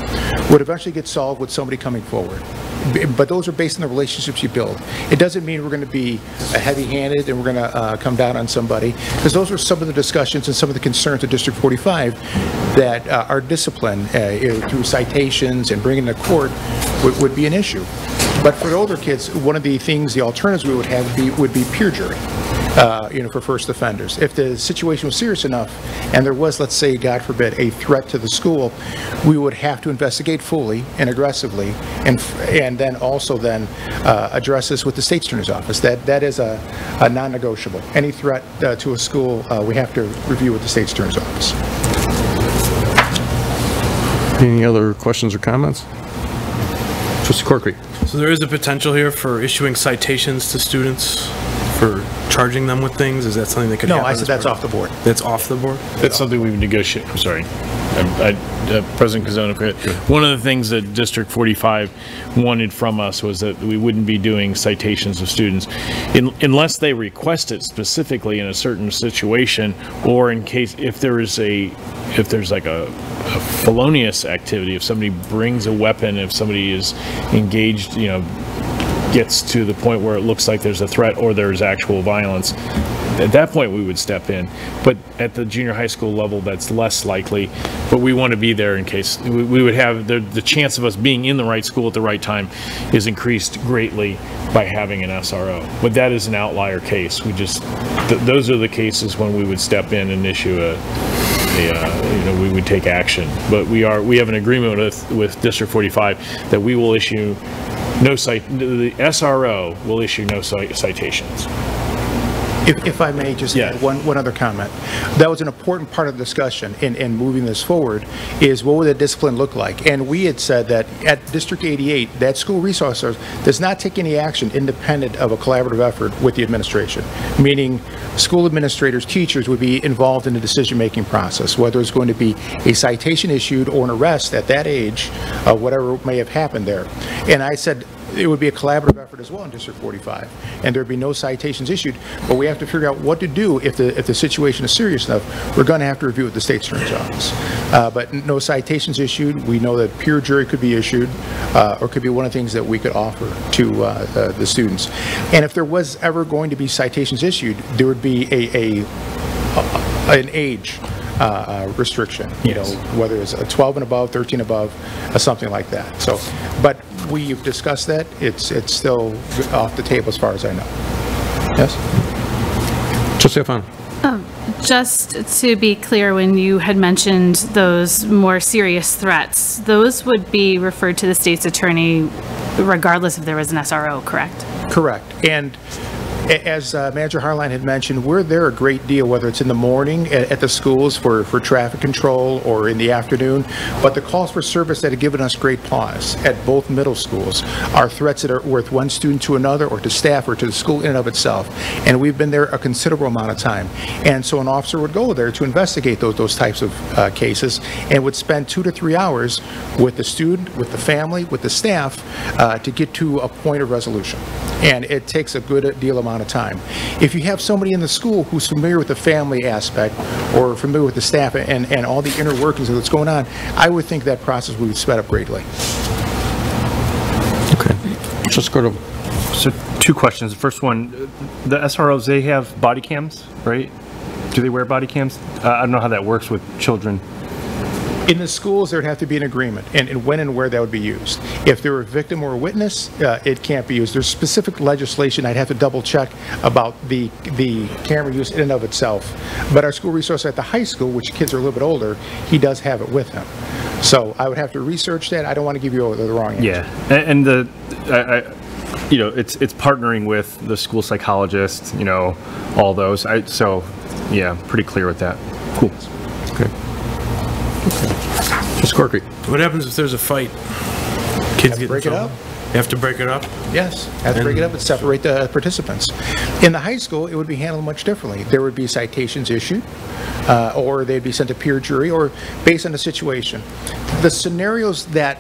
would eventually get solved with somebody coming forward. But those are based on the relationships you build. It doesn't mean we're going to be heavy-handed and we're going to come down on somebody, because those are some of the discussions and some of the concerns of District 45 that our discipline through citations and bringing to court would be an issue. But for the older kids, one of the things, the alternatives we would have would be peer jury. For first offenders. If the situation was serious enough and there was, let's say, God forbid, a threat to the school, we would have to investigate fully and aggressively, and then also address this with the State's Attorney's Office. That is a non-negotiable. Any threat to a school, we have to review with the State's Attorney's Office. Any other questions or comments? Trustee Corkery. So there is a potential here for issuing citations to students for charging them with things? Is that something that could happen? No, I said that's off the board. That's off the board? That's something we've negotiated. I'm sorry. President Kazona, one of the things that District 45 wanted from us was that we wouldn't be doing citations of students unless they request it specifically in a certain situation, or in case if there's like a felonious activity, if somebody brings a weapon, if somebody is engaged, gets to the point where it looks like there's a threat or there's actual violence, at that point we would step in. But at the junior high school level, that's less likely, but we want to be there in case we would have the chance of us being in the right school at the right time is increased greatly by having an SRO. But that is an outlier case. We just those are the cases when we would step in and issue we would take action. But we have an agreement with District 45 that we will issue the SRO will issue no citations. If I may just add one other comment. That was an important part of the discussion in moving this forward, is what would the discipline look like? And we had said that at District 88, that school resource officer does not take any action independent of a collaborative effort with the administration, meaning school administrators, teachers would be involved in the decision-making process, whether it's going to be a citation issued or an arrest at that age, whatever may have happened there. And I said, it would be a collaborative effort as well in District 45, and there'd be no citations issued, but we have to figure out what to do if the situation is serious enough. We're going to have to review with the State's Attorney's Office. But no citations issued. We know that peer jury could be issued, or could be one of the things that we could offer to the students. And if there was ever going to be citations issued, there would be an age restriction, whether it's a 12 and above, 13 above, something like that. So, but we've discussed that. It's still off the table as far as I know. Yes? Trustee Alfano. Just to be clear, when you had mentioned those more serious threats, those would be referred to the state's attorney regardless if there was an SRO, correct? Correct. And as Manager Harline had mentioned, we're there a great deal, whether it's in the morning at the schools for traffic control or in the afternoon. But the calls for service that have given us great pause at both middle schools are threats that are worth one student to another or to staff or to the school in and of itself. And we've been there a considerable amount of time. And so an officer would go there to investigate those types of cases and would spend 2 to 3 hours with the student, with the family, with the staff to get to a point of resolution. And it takes a good deal amount of time. If you have somebody in the school who's familiar with the family aspect or familiar with the staff and all the inner workings of what's going on, I would think that process would sped up greatly. Okay. Just go to... So 2 questions. The first one, the SROs, they have body cams, right? Do they wear body cams? I don't know how that works with children. In the schools, there'd have to be an agreement, and when and where that would be used. If they're a victim or a witness, it can't be used. There's specific legislation, I'd have to double check about the camera use in and of itself. But our school resource at the high school, which kids are a little bit older, he does have it with him. So I would have to research that. I don't want to give you the wrong answer. Yeah, and you know, it's partnering with the school psychologist, you know, all those. So, yeah, pretty clear with that. Cool. Okay. Ms. Corky. What happens if there's a fight? Kids get break it up. You have to break it up? Yes, have to break it up and separate the participants. In the high school, it would be handled much differently. There would be citations issued, or they'd be sent to peer jury, or based on the situation. The scenarios that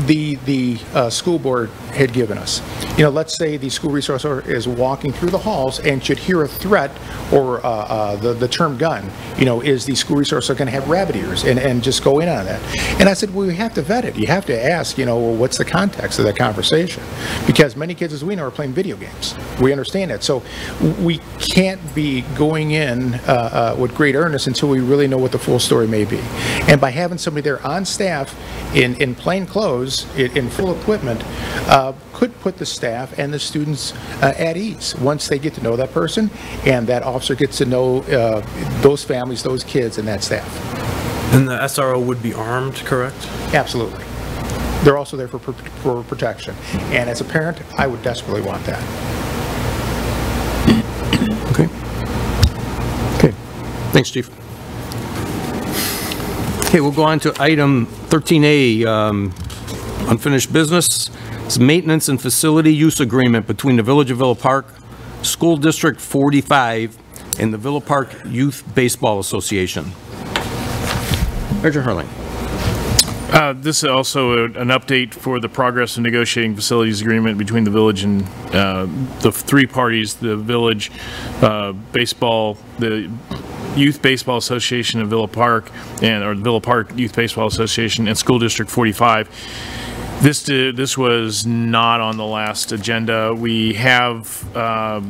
the school board had given us. You know, let's say the school resource officer is walking through the halls and should hear a threat or the term gun. You know, is the school resource officer going to have rabbit ears and just go in on that? And I said, well, we have to vet it. You have to ask, you know, well, what's the context of that conversation? Because many kids, as we know, are playing video games. We understand that. So we can't be going in with great earnest until we really know what the full story may be. And by having somebody there on staff in plain clothes, in full equipment, could put the staff and the students at ease once they get to know that person and that officer gets to know those families, those kids, and that staff. And the SRO would be armed, correct? Absolutely. They're also there for protection. And as a parent, I would desperately want that. Okay. Okay. Thanks, Chief. Okay, we'll go on to item 13A, unfinished business. It's maintenance and facility use agreement between the Village of Villa Park, School District 45, and the Villa Park Youth Baseball Association. Major Harling. This is also an update for the progress in negotiating facilities agreement between the village and the three parties, the village, baseball, the Youth Baseball Association of Villa Park, or the Villa Park Youth Baseball Association, and School District 45. This was not on the last agenda. We have a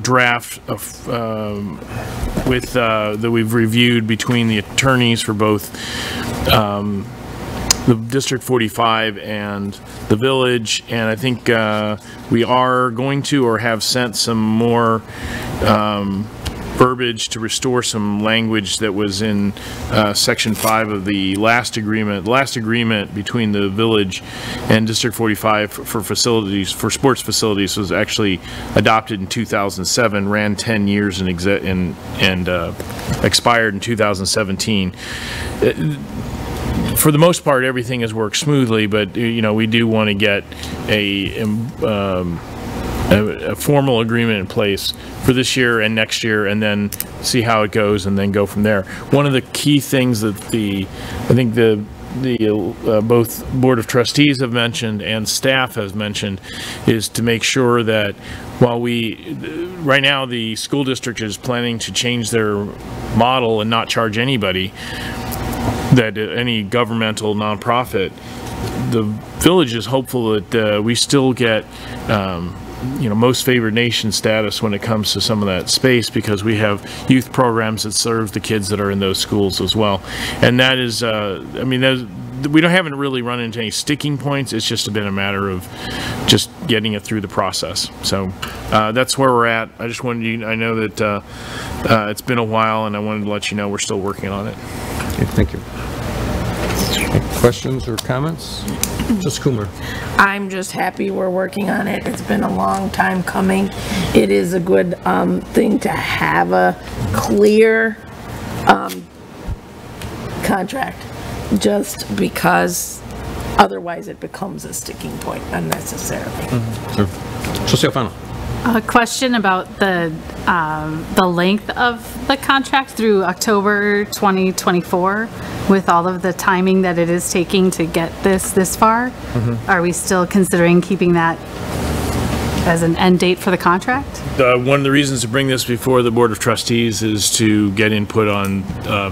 draft of, that we've reviewed between the attorneys for both the District 45 and the village, and I think we are going to or have sent some more verbiage to restore some language that was in Section 5 of the last agreement. The last agreement between the village and District 45 for facilities, for sports facilities, was actually adopted in 2007, ran 10 years and expired in 2017. For the most part, everything has worked smoothly, but you know, we do want to get a formal agreement in place for this year and next year, and then see how it goes, and then go from there. One of the key things that I think both Board of Trustees have mentioned and staff has mentioned is to make sure that while right now the school district is planning to change their model and not charge anybody, that any governmental nonprofit, the village is hopeful that we still get most favored nation status when it comes to some of that space, because we have youth programs that serve the kids that are in those schools as well. And that is, we haven't really run into any sticking points. It's just been a matter of just getting it through the process. So that's where we're at. I just wanted you, I know that it's been a while, and I wanted to let you know we're still working on it. Okay, thank you. Any questions or comments? Just Coomer. I'm just happy we're working on it. It's been a long time coming. It is a good thing to have a clear contract, just because otherwise it becomes a sticking point unnecessarily. Sure. Trustee Alfano. A question about the length of the contract through October 2024, with all of the timing that it is taking to get this far. Are we still considering keeping that as an end date for the contract? One of the reasons to bring this before the Board of Trustees is to get input on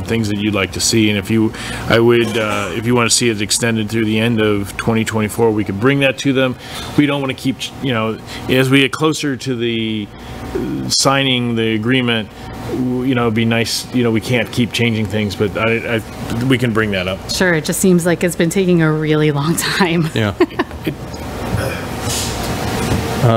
things that you'd like to see. And if you want to see it extended through the end of 2024, we could bring that to them. We don't want to keep, as we get closer to the signing the agreement, it'd be nice, we can't keep changing things, but we can bring that up. Sure, it just seems like it's been taking a really long time. Yeah.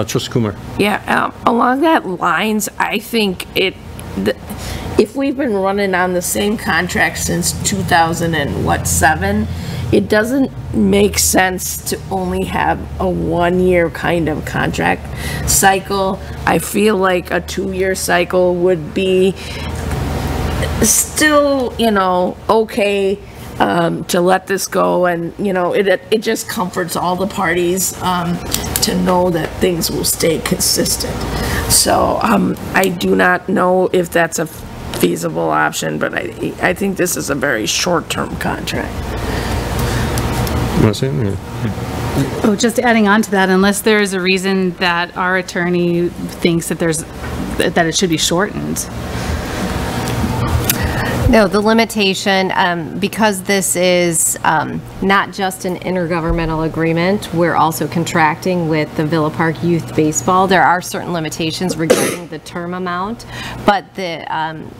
Trustee Kumar. Yeah, along that lines, I think if we've been running on the same contract since 2007, it doesn't make sense to only have a 1-year kind of contract cycle. I feel like a 2-year cycle would be still, okay to let this go, and it just comforts all the parties to know that things will stay consistent. So I do not know if that's a feasible option, but I think this is a very short-term contract. Oh, just adding on to that, unless there is a reason that our attorney thinks that that it should be shortened. No, the limitation, because this is not just an intergovernmental agreement, we're also contracting with the Villa Park Youth Baseball. There are certain limitations regarding the term amount, but the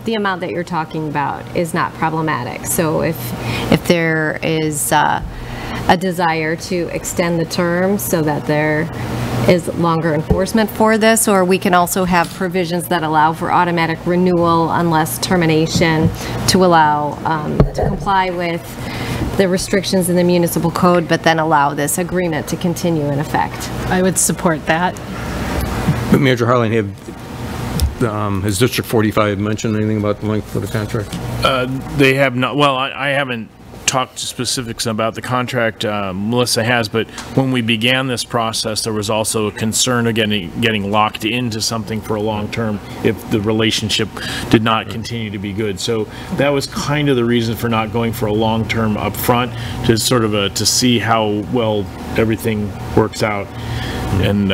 amount that you're talking about is not problematic. So if there is a desire to extend the term so that there is longer enforcement for this, or we can also have provisions that allow for automatic renewal unless termination to allow to comply with the restrictions in the municipal code, but then allow this agreement to continue in effect. I would support that. Manager Harlan, has District 45 mentioned anything about the length of the contract? They have not. Well, I haven't talked specifics about the contract. Melissa has, but when we began this process, there was also a concern of getting locked into something for a long term if the relationship did not continue to be good. So that was kind of the reason for not going for a long term up front, to sort of to see how well everything works out. And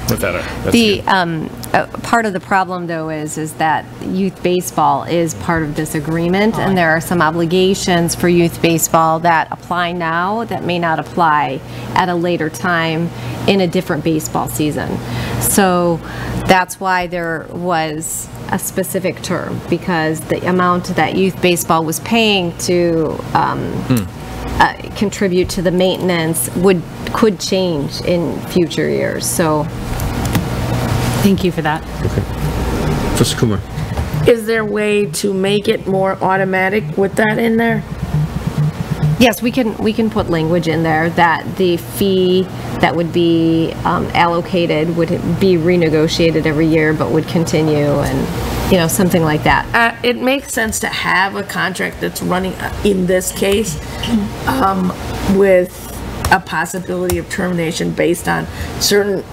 with that, that's part of the problem though is that youth baseball is part of this agreement, and there are some obligations for youth baseball that apply now that may not apply at a later time in a different baseball season. So that's why there was a specific term, because the amount that youth baseball was paying to contribute to the maintenance could change in future years. So thank you for that. Okay. Trustee Kumar. Is there a way to make it more automatic with that in there? Yes, we can put language in there that the fee that would be allocated would be renegotiated every year, but would continue, and something like that. It makes sense to have a contract that's running in this case with a possibility of termination based on certain,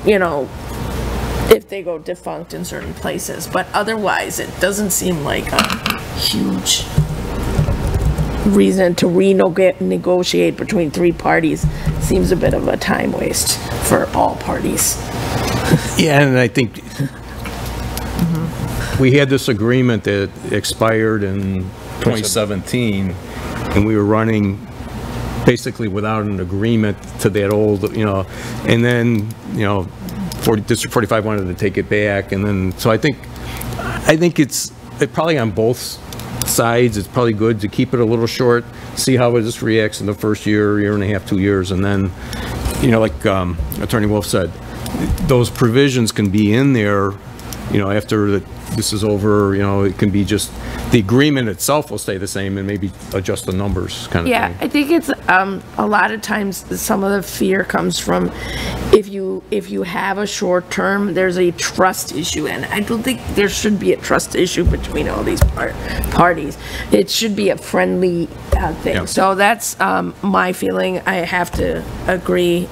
if they go defunct in certain places. But otherwise, it doesn't seem like a huge reason to renegotiate between 3 parties. Seems a bit of a time waste for all parties. Yeah, and I think we had this agreement that expired in 2017, and we were running basically without an agreement to that old, and then, District 45 wanted to take it back, and then, so I think it's probably on both sides, it's probably good to keep it a little short, see how this reacts in the first year and a half, 2 years, and then, like Attorney Wolf said, those provisions can be in there, after this is over, it can be just, the agreement itself will stay the same and maybe adjust the numbers kind of thing. Yeah, I think it's a lot of times some of the fear comes from if you have a short term, there's a trust issue, and I don't think there should be a trust issue between all these parties. It should be a friendly thing. Yeah. So that's my feeling. I have to agree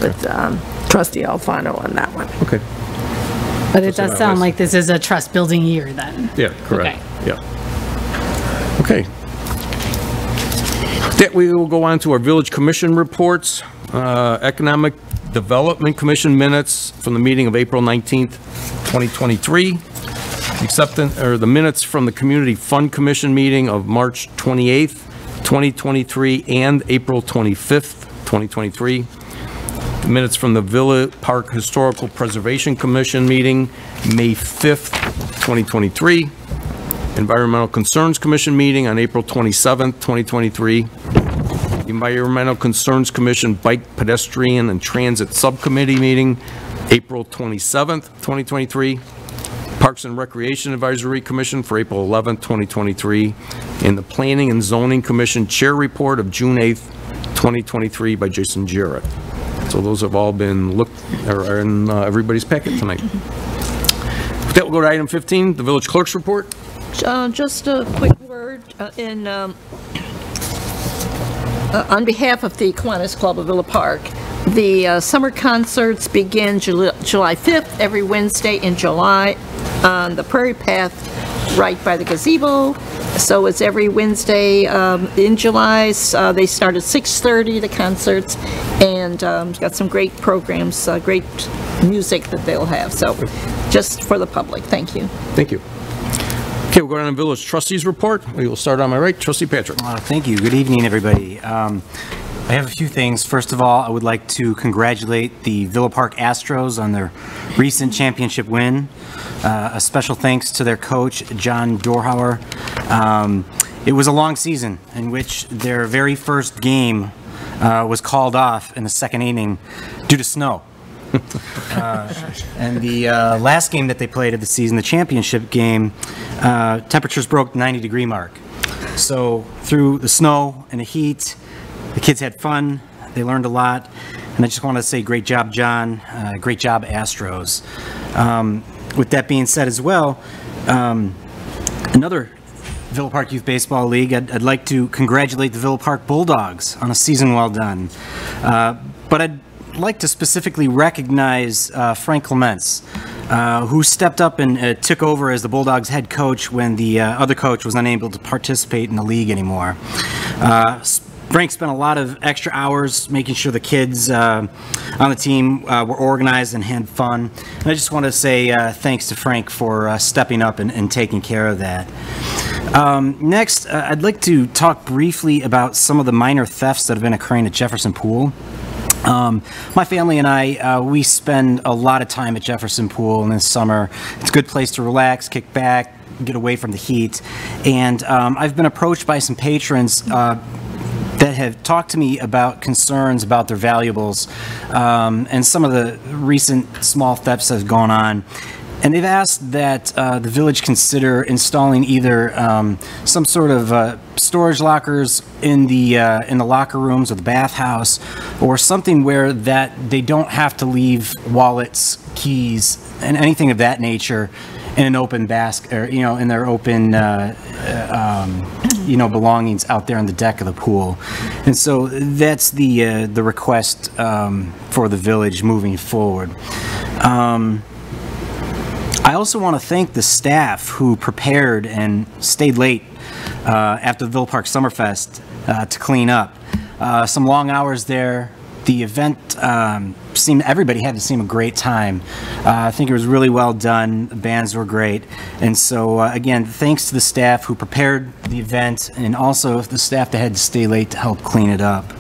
with Trustee Alfano on that one. Okay. But it does sound like this is a trust building year then. Yeah, correct. Okay. Yeah. Okay. That we will go on to our Village Commission reports. Economic Development Commission minutes from the meeting of April 19th, 2023. The minutes from the Community Fund Commission meeting of March 28th, 2023, and April 25th, 2023. The minutes from the Villa Park Historical Preservation Commission meeting, May 5th, 2023. Environmental Concerns Commission meeting on April 27th, 2023. Environmental Concerns Commission Bike, Pedestrian, and Transit Subcommittee meeting, April 27th, 2023. Parks and Recreation Advisory Commission for April 11th, 2023. And the Planning and Zoning Commission Chair Report of June 8th, 2023 by Jason Jarrett. So those have all been are in everybody's packet tonight. With that, we'll go to item 15, the Village Clerk's Report. Just a quick word on behalf of the Kiwanis Club of Villa Park. The summer concerts begin July 5th, every Wednesday in July on the Prairie Path right by the gazebo. So it's every Wednesday in July. They start at 6:30, the concerts, and got some great programs, great music that they'll have. So just for the public, thank you. Thank you. Okay, we'll go down to Village Trustees Report. We will start on my right. Trustee Patrick. Thank you. Good evening, everybody. I have a few things. First of all, I would like to congratulate the Villa Park Astros on their recent championship win. A special thanks to their coach, John Dorhauer. It was a long season in which their very first game was called off in the second inning due to snow. And the last game that they played of the season, the championship game, temperatures broke the 90-degree mark. So through the snow and the heat, the kids had fun, they learned a lot, and I just want to say great job, John, great job, Astros. With that being said as well, another Villa Park Youth Baseball League, I'd like to congratulate the Villa Park Bulldogs on a season well done. But I'd like to specifically recognize Frank Clements, who stepped up and took over as the Bulldogs head coach when the other coach was unable to participate in the league anymore. Frank spent a lot of extra hours making sure the kids on the team were organized and had fun. And I just want to say thanks to Frank for stepping up and taking care of that. Next, I'd like to talk briefly about some of the minor thefts that have been occurring at Jefferson Pool. My family and I, we spend a lot of time at Jefferson Pool in the summer. It's a good place to relax, kick back, get away from the heat. And I've been approached by some patrons that have talked to me about concerns about their valuables and some of the recent small thefts that have gone on. And they've asked that the village consider installing either some sort of storage lockers in the locker rooms or the bathhouse, or something where that they don't have to leave wallets, keys, and anything of that nature in an open basket, or in their open belongings out there on the deck of the pool. And so that's the request for the village moving forward. I also want to thank the staff who prepared and stayed late after the Villa Park Summerfest to clean up. Some long hours there. The event everybody had to seem a great time. I think it was really well done. The bands were great. And so, again, thanks to the staff who prepared the event, and also the staff that had to stay late to help clean it up.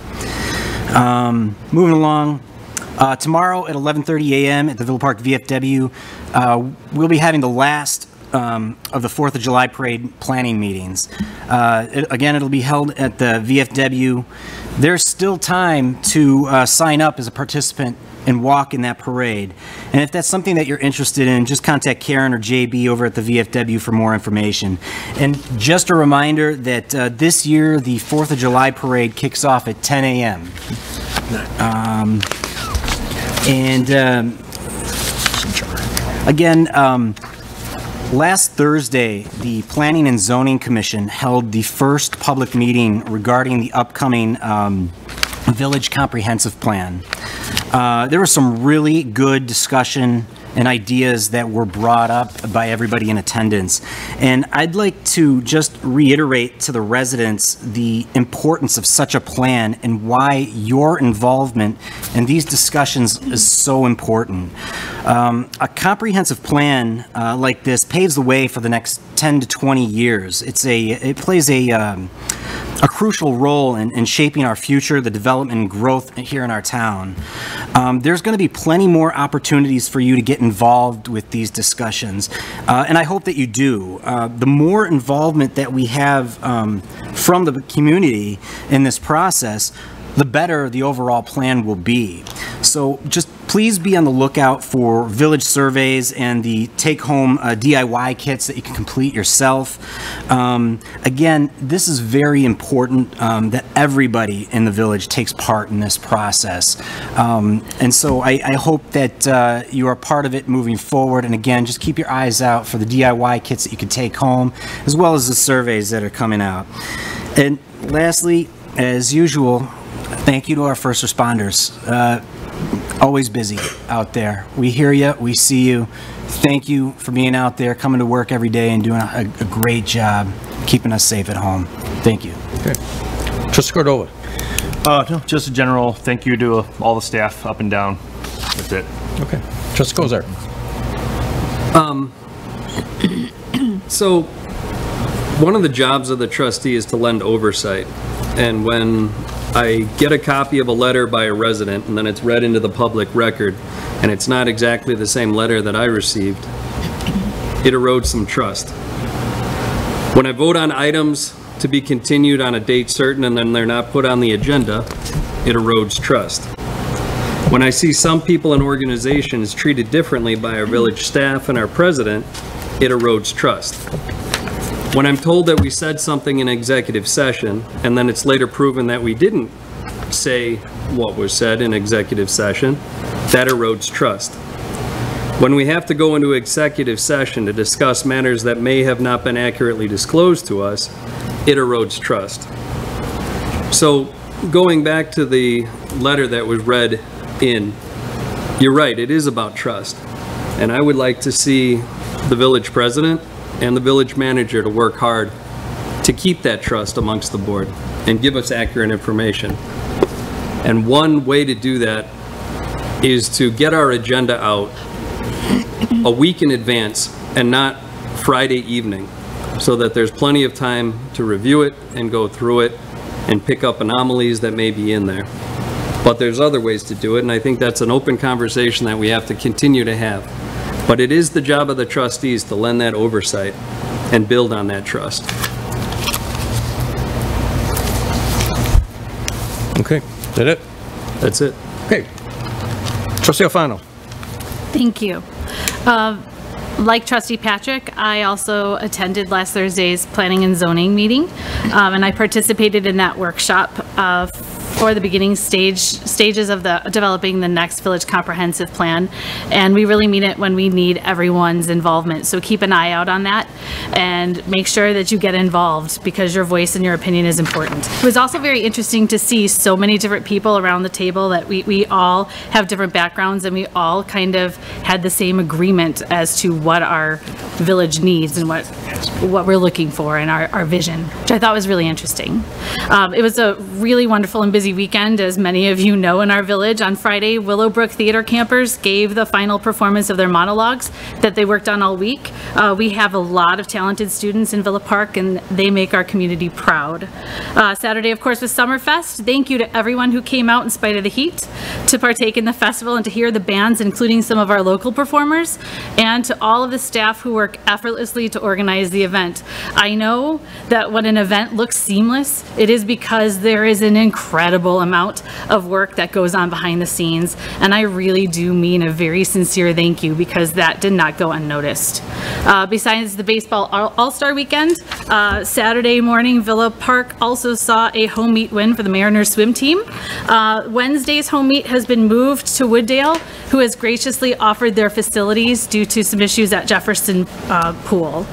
Moving along. Tomorrow at 11:30 a.m. at the Villa Park VFW, we'll be having the last of the 4th of July Parade planning meetings. Again, it'll be held at the VFW. There's still time to sign up as a participant and walk in that parade. And if that's something that you're interested in, just contact Karen or JB over at the VFW for more information. And just a reminder that this year the 4th of July Parade kicks off at 10 a.m. Again, last Thursday, the Planning and Zoning Commission held the first public meeting regarding the upcoming Village Comprehensive Plan. There was some really good discussion and ideas that were brought up by everybody in attendance. And I'd like to just reiterate to the residents the importance of such a plan and why your involvement in these discussions is so important. A comprehensive plan like this paves the way for the next 10 to 20 years. It plays a crucial role in shaping our future, the development and growth here in our town. There's going to be plenty more opportunities for you to get involved with these discussions, and I hope that you do. The more involvement that we have from the community in this process, the better the overall plan will be. So just please be on the lookout for village surveys and the take-home DIY kits that you can complete yourself. Again, this is very important that everybody in the village takes part in this process. And so I hope that you are part of it moving forward. And again, just keep your eyes out for the DIY kits that you can take home, as well as the surveys that are coming out. And lastly, as usual, thank you to our first responders. Always busy out there. We hear you, we see you. Thank you for being out there, coming to work every day and doing a great job keeping us safe at home. Thank you. Okay. Trustee Cordova. No, just a general thank you to all the staff up and down. That's it. Okay. Trustee Kozar. So one of the jobs of the trustee is to lend oversight. And when I get a copy of a letter by a resident and then it's read into the public record and it's not exactly the same letter that I received, it erodes some trust. When I vote on items to be continued on a date certain and then they're not put on the agenda, it erodes trust. When I see some people and organizations treated differently by our village staff and our president, it erodes trust. When I'm told that we said something in executive session, and then it's later proven that we didn't say what was said in executive session, that erodes trust. When we have to go into executive session to discuss matters that may have not been accurately disclosed to us, it erodes trust. So going back to the letter that was read in, you're right, it is about trust. And I would like to see the village president and the village manager to work hard to keep that trust amongst the board and give us accurate information. And one way to do that is to get our agenda out a week in advance and not Friday evening, so that there's plenty of time to review it and go through it and pick up anomalies that may be in there. But there's other ways to do it, and I think that's an open conversation that we have to continue to have. But it is the job of the trustees to lend that oversight and build on that trust. Okay, is that it? That's it. Okay. Trustee Alfano. Thank you. Like Trustee Patrick, I also attended last Thursday's Planning and Zoning meeting, and I participated in that workshop for the beginning stages of developing the next village comprehensive plan, and we really mean it when we need everyone's involvement. So keep an eye out on that and make sure that you get involved, because your voice and your opinion is important. It was also very interesting to see so many different people around the table, that we all have different backgrounds and we all kind of had the same agreement as to what our village needs and what we're looking for in our vision, which I thought was really interesting. It was a really wonderful and busy weekend, as many of you know, in our village. On Friday, Willowbrook Theater campers gave the final performance of their monologues that they worked on all week. We have a lot of talented students in Villa Park, and they make our community proud. Saturday, of course, was Summerfest. Thank you to everyone who came out in spite of the heat to partake in the festival and to hear the bands, including some of our local performers, and to all of the staff who work effortlessly to organize the event. I know that when an event looks seamless, it is because there is an incredible amount of work that goes on behind the scenes, and I really do mean a very sincere thank you, because that did not go unnoticed. Besides the baseball all-star weekend, Saturday morning Villa Park also saw a home meet win for the Mariners swim team. Wednesday's home meet has been moved to Wooddale, who has graciously offered their facilities due to some issues at Jefferson Pool.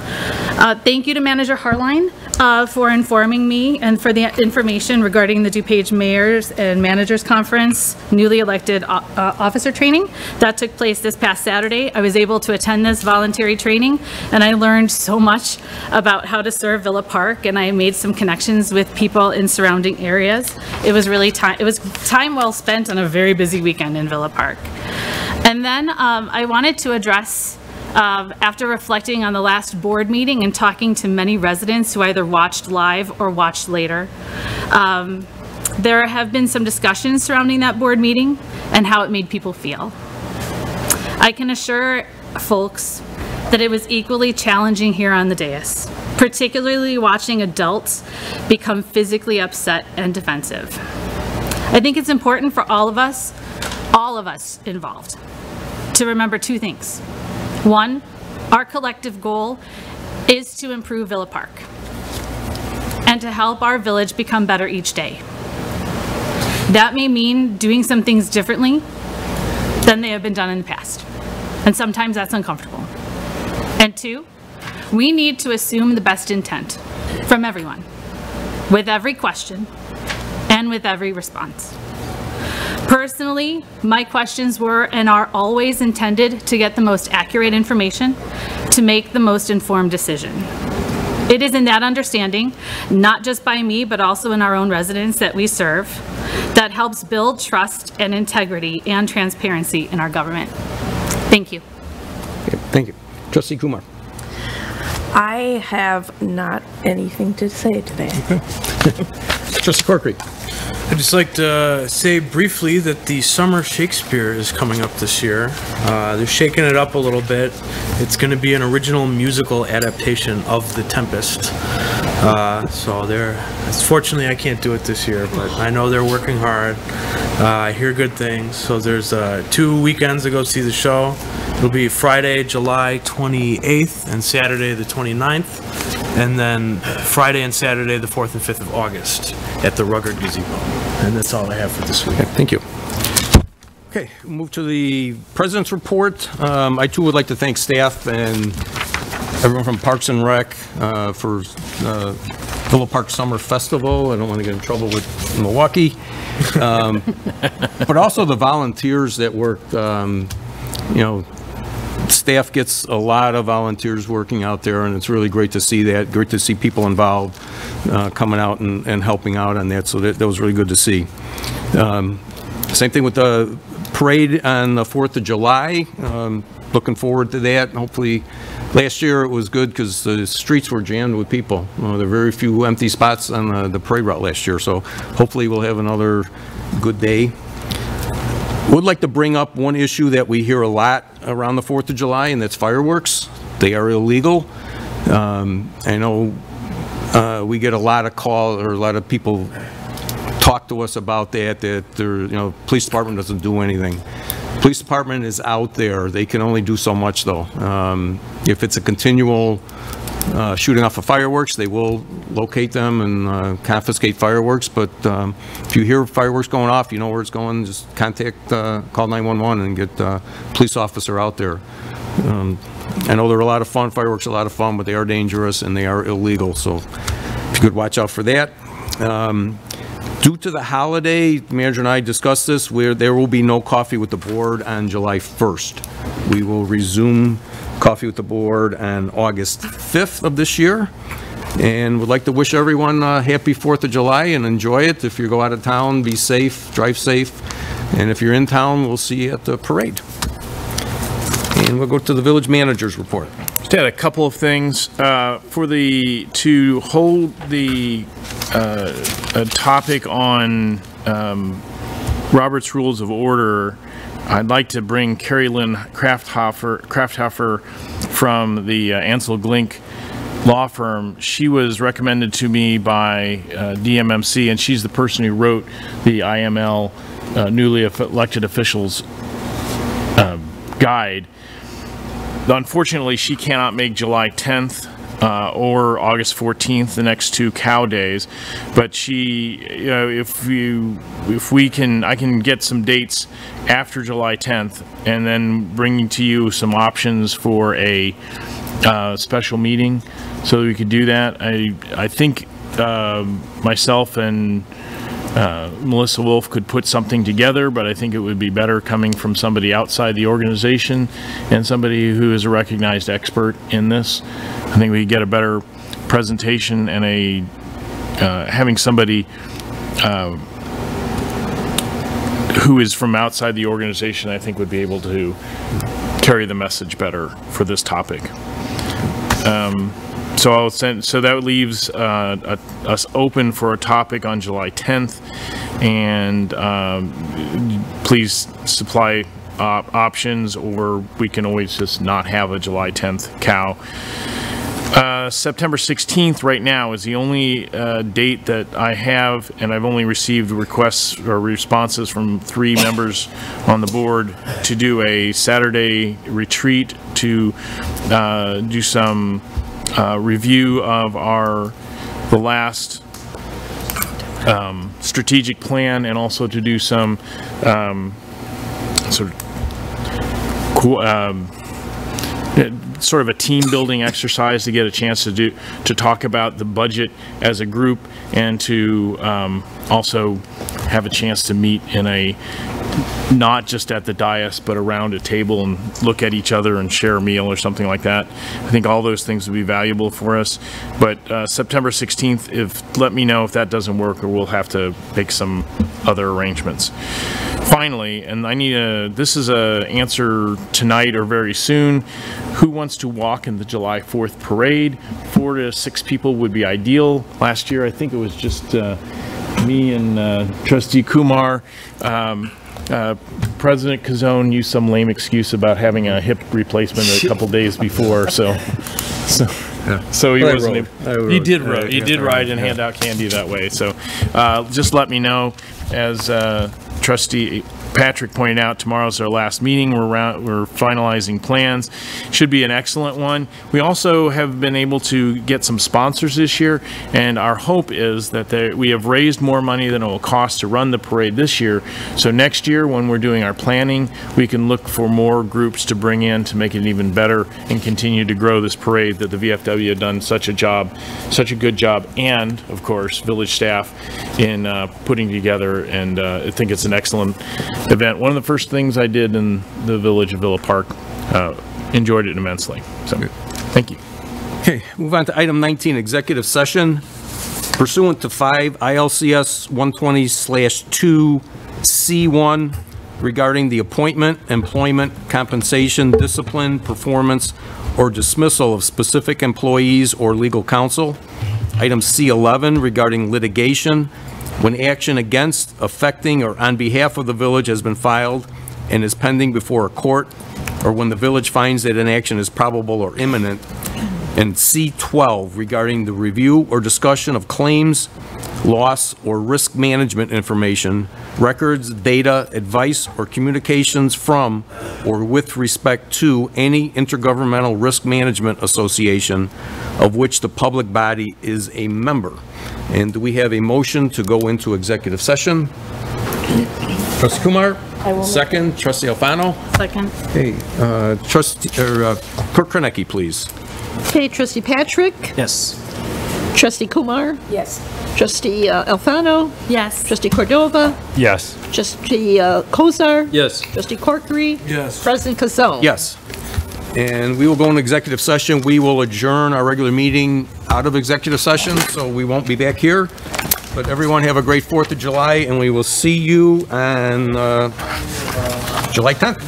Thank you to Manager Harline for informing me and for the information regarding the DuPage Mayors and Managers Conference newly elected officer training that took place this past Saturday. I was able to attend this voluntary training, and I learned so much about how to serve Villa Park, and I made some connections with people in surrounding areas. It was really time well spent on a very busy weekend in Villa Park. And then I wanted to address, after reflecting on the last board meeting and talking to many residents who either watched live or watched later, there have been some discussions surrounding that board meeting and how it made people feel. I can assure folks that it was equally challenging here on the dais, particularly watching adults become physically upset and defensive. I think it's important for all of us involved, to remember two things. One, our collective goal is to improve Villa Park and to help our village become better each day. That may mean doing some things differently than they have been done in the past, and sometimes that's uncomfortable. And two, we need to assume the best intent from everyone, with every question and with every response. Personally, my questions were and are always intended to get the most accurate information to make the most informed decision. It is in that understanding, not just by me, but also in our own residents that we serve, that helps build trust and integrity and transparency in our government. Thank you. Okay, thank you. Trustee Kumar. I have not anything to say today. Okay. Trustee Corkery. I'd just like to say briefly that the Summer Shakespeare is coming up this year. They're shaking it up a little bit. It's going to be an original musical adaptation of The Tempest. Fortunately I can't do it this year, but I know they're working hard. I hear good things. So there's 2 weekends to go see the show. It'll be Friday, July 28th and Saturday the 29th. And then Friday and Saturday, the 4th and 5th of August at the Rugged Gazebo. And that's all I have for this week. Okay, thank you. Okay, we'll move to the President's report. I too would like to thank staff and everyone from Parks and Rec for Villa Park Summer Festival. I don't want to get in trouble with Milwaukee. But also the volunteers that worked, staff gets a lot of volunteers working out there, and it's really great to see that. Great to see people involved coming out and helping out on that. So that was really good to see. Same thing with the parade on the 4th of July. Looking forward to that. Hopefully, last year it was good because the streets were jammed with people. There were very few empty spots on the parade route last year. So hopefully we'll have another good day. Would like to bring up one issue that we hear a lot around the 4th of July, and that's fireworks. They are illegal. I know we get a lot of calls, or a lot of people talk to us about that their police department doesn't do anything. Police department is out there. They can only do so much, though. If it's a continual shooting off of fireworks, they will locate them and confiscate fireworks. But if you hear fireworks going off, you know where it's going, just contact, call 911 and get a police officer out there. I know they're a lot of fun. Fireworks are a lot of fun, but they are dangerous and they are illegal. So if you could watch out for that. Due to the holiday, the manager and I discussed this, where there will be no coffee with the board on July 1st. We will resume coffee with the board on August 5th of this year, and would like to wish everyone a happy 4th of July and enjoy it. If you go out of town, be safe, drive safe, and if you're in town, we'll see you at the parade. And we'll go to the village manager's report. Just had a couple of things to hold the a topic on Robert's Rules of Order. I'd like to bring Carrie Lynn Krafthofer from the Ansel Glink law firm. She was recommended to me by DMMC, and she's the person who wrote the IML newly elected officials guide. Unfortunately, she cannot make July 10th or August 14th, the next 2 cow days. But she, I can get some dates after July 10th, and then bring to you some options for a special meeting so that we could do that. I think myself and Melissa Wolf could put something together, but I think it would be better coming from somebody outside the organization and somebody who is a recognized expert in this. I think we could get a better presentation and having somebody who is from outside the organization, I think would be able to carry the message better for this topic. So that leaves us open for a topic on July 10th, and please supply options, or we can always just not have a July 10th cow. September 16th right now is the only date that I have, and I've only received requests or responses from 3 members on the board to do a Saturday retreat to do some review of the last strategic plan, and also to do some sort of a team building exercise to get a chance to talk about the budget as a group, and to also have a chance to meet in not just at the dais, but around a table and look at each other and share a meal or something like that. I think all those things would be valuable for us. But September 16th, let me know if that doesn't work, or we'll have to make some other arrangements. Finally, and this is a answer tonight or very soon, who wants to walk in the July 4th parade? 4 to 6 people would be ideal. Last year, I think it was just me and Trustee Kumar. President Kazone used some lame excuse about having a hip replacement a couple days before, so he wasn't able. You did ride and hand out candy that way. So just let me know. As Trustee Patrick pointed out, tomorrow's our last meeting. We're finalizing plans. Should be an excellent one. We also have been able to get some sponsors this year, and our hope is that we have raised more money than it will cost to run the parade this year. So next year, when we're doing our planning, we can look for more groups to bring in to make it even better and continue to grow this parade that the VFW have done such a good job, and of course, village staff in putting together. And I think it's an excellent event. One of the first things I did in the village of Villa Park. Enjoyed it immensely. So, thank you. Okay, move on to item 19, executive session. Pursuant to 5 ILCS 120/2C1 regarding the appointment, employment, compensation, discipline, performance, or dismissal of specific employees or legal counsel. Item C11 regarding litigation. When action against, affecting, or on behalf of the village has been filed and is pending before a court, or when the village finds that an action is probable or imminent. And C12 regarding the review or discussion of claims, loss, or risk management information, records, data, advice, or communications from or with respect to any intergovernmental risk management association of which the public body is a member. And do we have a motion to go into executive session? Trustee Kumar? I will. Second. Trustee Alfano? Second. Okay, Clerk Krönecki, please. Okay, Trustee Patrick? Yes. Trustee Kumar? Yes. Trustee Alfano? Yes. Trustee Cordova? Yes. Trustee Kozar? Yes. Trustee Corkery? Yes. President Kazone? Yes. And we will go into executive session. We will adjourn our regular meeting out of executive session, so we won't be back here. But everyone have a great 4th of July, and we will see you on July 10th.